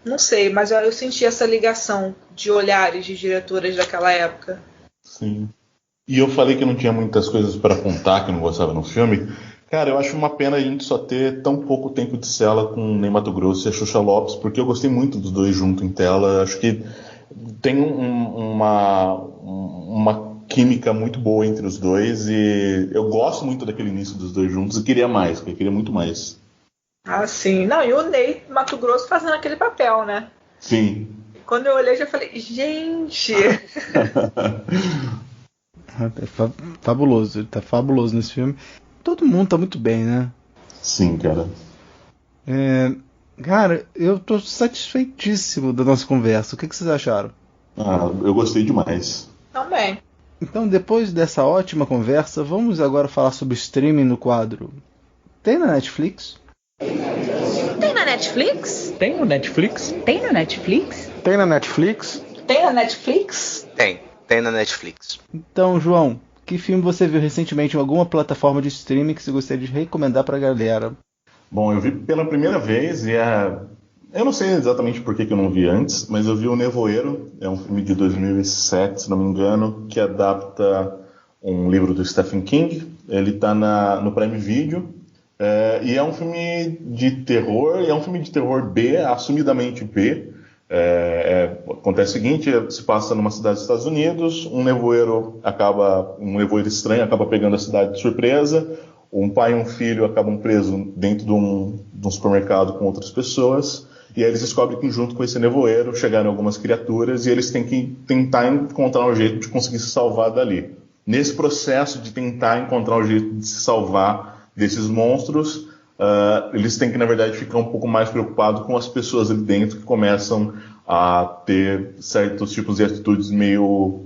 Não sei, mas eu senti essa ligação de olhares de diretoras daquela época. Sim. E eu falei que não tinha muitas coisas para contar que eu não gostava no filme. Cara, eu acho uma pena a gente só ter tão pouco tempo de cela com Ney Matogrosso e a Xuxa Lopes, porque eu gostei muito dos dois juntos em tela. Acho que tem uma química muito boa entre os dois e eu gosto muito daquele início dos dois juntos e queria mais, eu queria muito mais. Ah, sim. Não, e o Ney Matogrosso fazendo aquele papel, né? Sim. Quando eu olhei, já falei, gente... Fabuloso, ele tá fabuloso nesse filme. Todo mundo tá muito bem, né? Sim, cara. Cara, eu tô satisfeitíssimo da nossa conversa. O que vocês acharam? Eu gostei demais. Também. Então, depois dessa ótima conversa, vamos agora falar sobre streaming no quadro. Tem na Netflix? Tem na Netflix? Tem no Netflix? Tem no Netflix? Tem na Netflix? Tem na Netflix? Tem na Netflix. Então, João, que filme você viu recentemente em alguma plataforma de streaming que você gostaria de recomendar pra galera? Bom, eu vi pela primeira vez e eu não sei exatamente por que eu não vi antes, mas eu vi O Nevoeiro, é um filme de 2007, se não me engano, que adapta um livro do Stephen King. Ele está no Prime Video e é um filme de terror, e é um filme de terror B, assumidamente B. Acontece o seguinte, se passa numa cidade dos Estados Unidos, um nevoeiro estranho acaba pegando a cidade de surpresa. Um pai e um filho acabam presos dentro de um supermercado com outras pessoas, e aí eles descobrem que junto com esse nevoeiro chegaram algumas criaturas e eles têm que tentar encontrar um jeito de conseguir se salvar dali. Nesse processo de tentar encontrar um jeito de se salvar desses monstros, eles têm que, na verdade, ficar um pouco mais preocupados com as pessoas ali dentro que começam a ter certos tipos de atitudes meio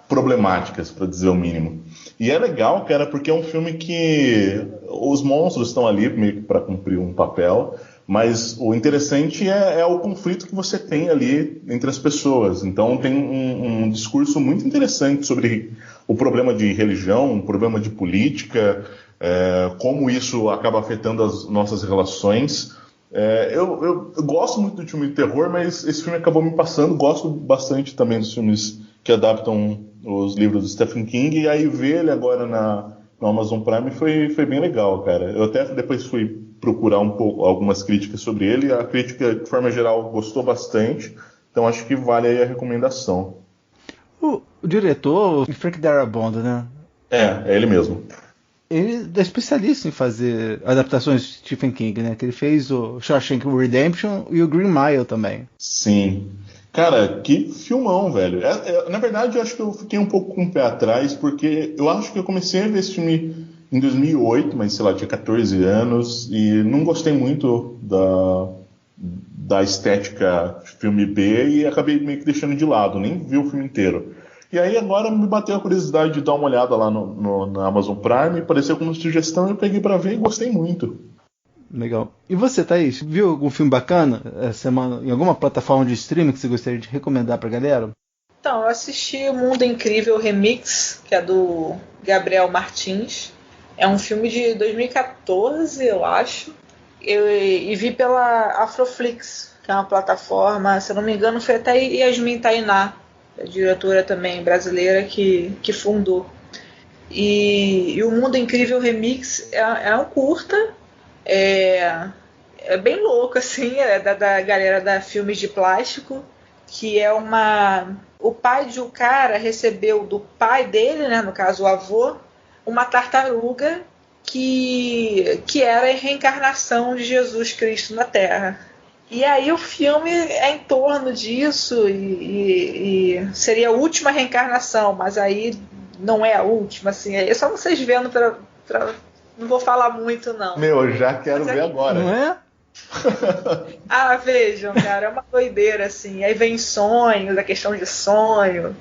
problemáticas, para dizer o mínimo. E é legal, cara, porque é um filme que os monstros estão ali meio que para cumprir um papel, mas o interessante é o conflito que você tem ali entre as pessoas. Então tem um discurso muito interessante sobre o problema de religião, um problema de política, como isso acaba afetando as nossas relações. Eu gosto muito do filme de terror, mas esse filme acabou me passando. Gosto bastante também dos filmes que adaptam os livros do Stephen King, e aí ver ele agora no Amazon Prime foi bem legal, cara. Eu até depois fui procurar algumas críticas sobre ele, a crítica, de forma geral, gostou bastante, então acho que vale aí a recomendação. O diretor, Frank Darabont, né? É ele mesmo. Ele é especialista em fazer adaptações de Stephen King, né? Que ele fez o Shawshank Redemption e o Green Mile também. Sim. Cara, que filmão, velho. Na verdade, eu acho que eu fiquei um pouco com o pé atrás, porque eu acho que eu comecei a ver esse filme em 2008, mas sei lá, tinha 14 anos, e não gostei muito da estética filme B e acabei meio que deixando de lado, nem vi o filme inteiro. E aí agora me bateu a curiosidade de dar uma olhada lá na Amazon Prime, apareceu como sugestão, eu peguei pra ver e gostei muito. Legal. E você, Thaís, viu algum filme bacana essa semana em alguma plataforma de streaming que você gostaria de recomendar pra galera? Então, eu assisti O Mundo Incrível Remix, que é do Gabriel Martins. É um filme de 2014, eu acho. E vi pela Afroflix, que é uma plataforma, se eu não me engano, foi até Yasmin Tainá, a diretora também brasileira que fundou. E O Mundo Incrível Remix é um curta, é bem louco, assim, é da galera da Filmes de Plástico, que é o pai de um cara recebeu do pai dele, né, no caso o avô, uma tartaruga que era a reencarnação de Jesus Cristo na Terra. E aí o filme é em torno disso e seria a última reencarnação, mas aí não é a última, assim, é só vocês vendo não vou falar muito, não. Eu já quero ver agora. Não é? Vejam, cara, é uma doideira, assim. Aí vem sonhos, a questão de sonho,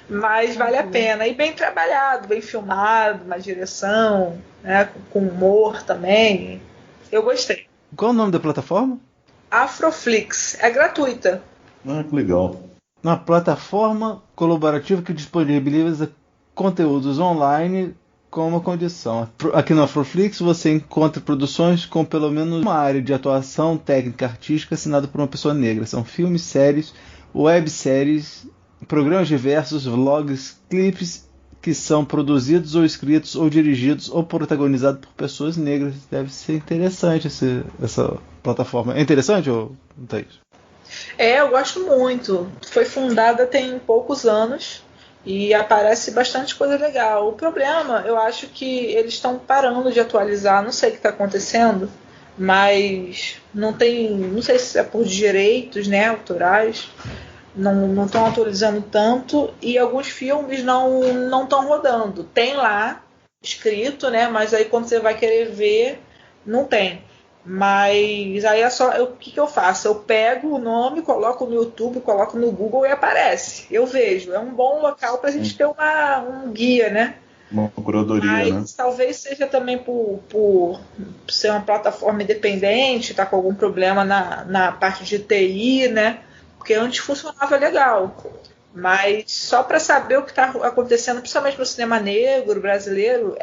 mas vale a pena. E bem trabalhado, bem filmado, uma direção, né, com humor também. Eu gostei. Qual é o nome da plataforma? Afroflix. É gratuita. Que legal. Uma plataforma colaborativa que disponibiliza conteúdos online com uma condição. Aqui no Afroflix você encontra produções com pelo menos uma área de atuação técnica artística assinada por uma pessoa negra. São filmes, séries, webséries, programas diversos, vlogs, clipes que são produzidos ou escritos ou dirigidos ou protagonizados por pessoas negras. Deve ser interessante essa plataforma. É interessante, ou Thaís? Eu gosto muito. Foi fundada tem poucos anos e aparece bastante coisa legal. O problema, eu acho que eles estão parando de atualizar. Não sei o que está acontecendo, mas não sei se é por direitos, né, autorais. Não estão atualizando tanto e alguns filmes não estão rodando. Tem lá escrito, né? Mas aí quando você vai querer ver, não tem. Mas aí é só o que eu faço? Eu pego o nome, coloco no YouTube, coloco no Google e aparece. Eu vejo. É um bom local para a gente ter um guia, né? Uma curadoria, mas, né? Talvez seja também por ser uma plataforma independente, tá com algum problema na parte de TI, né? Porque antes funcionava legal, mas só para saber o que está acontecendo, principalmente no cinema negro brasileiro,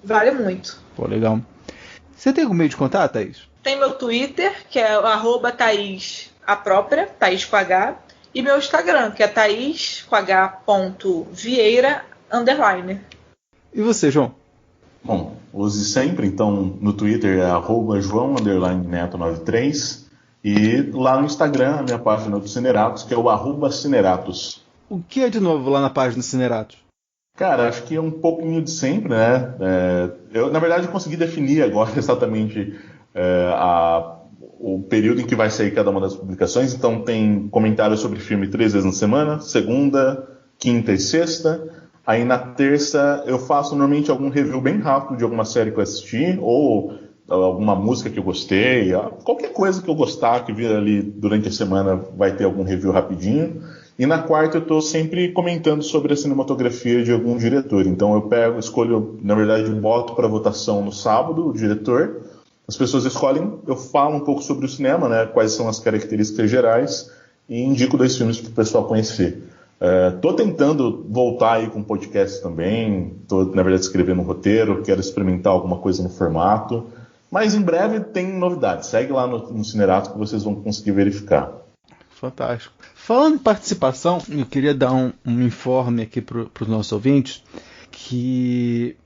vale muito. Pô, legal. Você tem algum meio de contato, Thaís? Tem meu Twitter, que é @Thaís, a própria, Thaís com H, e meu Instagram, que é thaís.vieira_. E você, João? Bom, use sempre, então no Twitter é @João_Neto93. E lá no Instagram, a minha página do Cineratos, que é o @Cineratos. O que é de novo lá na página do Cineratos? Cara, acho que é um pouquinho de sempre, né? Eu, na verdade, consegui definir agora exatamente o período em que vai sair cada uma das publicações. Então tem comentários sobre filme 3 vezes na semana, segunda, quinta e sexta. Aí na terça eu faço normalmente algum review bem rápido de alguma série que eu assisti, ou alguma música que eu gostei, qualquer coisa que eu gostar, que vir ali durante a semana vai ter algum review rapidinho. E na quarta eu estou sempre comentando sobre a cinematografia de algum diretor. Então eu escolho, na verdade, boto para votação no sábado o diretor. As pessoas escolhem, eu falo um pouco sobre o cinema, né, quais são as características gerais, e indico 2 filmes para o pessoal conhecer. Tô tentando voltar aí com podcast também, tô, na verdade, escrevendo um roteiro, quero experimentar alguma coisa no formato, mas em breve tem novidades. Segue lá no Cinerato que vocês vão conseguir verificar. Fantástico. Falando em participação, eu queria dar um informe aqui para os nossos ouvintes, que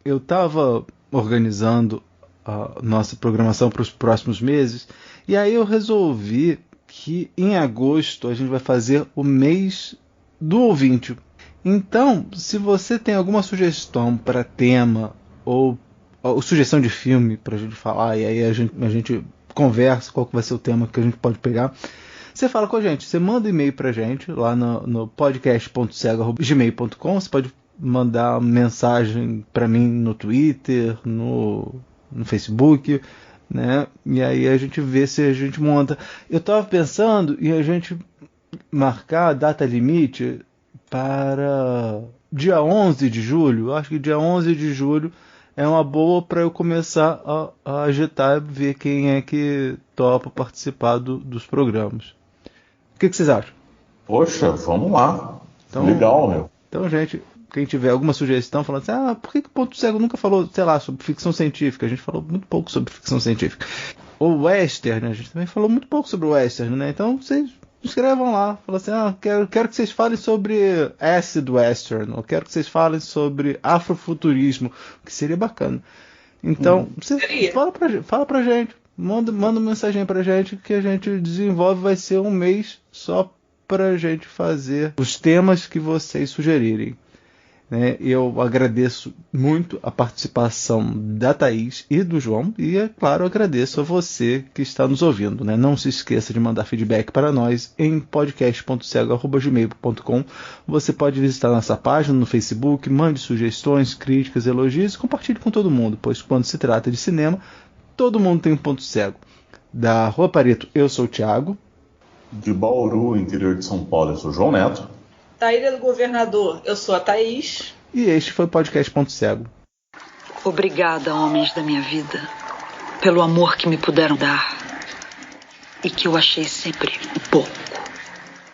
eu estava organizando a nossa programação para os próximos meses, e aí eu resolvi que em agosto a gente vai fazer o mês do ouvinte. Então, se você tem alguma sugestão para tema ou sugestão de filme para a gente falar, e aí a gente conversa qual que vai ser o tema que a gente pode pegar, você fala com a gente, você manda e-mail pra gente lá no podcast.cego@gmail.com. Você pode mandar mensagem para mim no Twitter, no Facebook, né? E aí a gente vê se a gente monta. Eu estava pensando em a gente marcar a data limite para dia 11 de julho. Eu acho que dia 11 de julho é uma boa para eu começar a agitar e ver quem é que topa participar dos programas. O que vocês acham? Poxa, vamos lá. Então, legal, meu. Então, gente, quem tiver alguma sugestão falando assim, por que o Ponto Cego nunca falou, sei lá, sobre ficção científica? A gente falou muito pouco sobre ficção científica. Ou western, a gente também falou muito pouco sobre western, né? Então, vocês escrevam lá, falam assim, quero que vocês falem sobre acid western, ou quero que vocês falem sobre afrofuturismo, que seria bacana. Então, você fala pra gente, manda uma mensagem pra gente que a gente desenvolve, vai ser um mês só pra gente fazer os temas que vocês sugerirem. Eu agradeço muito a participação da Thaís e do João, e é claro, agradeço a você que está nos ouvindo, né? Não se esqueça de mandar feedback para nós em podcast.cego@gmail.com. Você pode visitar nossa página no Facebook, mande sugestões, críticas, elogios e compartilhe com todo mundo, pois quando se trata de cinema, todo mundo tem um ponto cego. Da Rua Pareto, eu sou o Thiago. De Bauru, interior de São Paulo, eu sou o João Neto. Da Ilha do Governador, eu sou a Thaís. E este foi o podcast Ponto Cego. Obrigada, homens da minha vida, pelo amor que me puderam dar e que eu achei sempre pouco.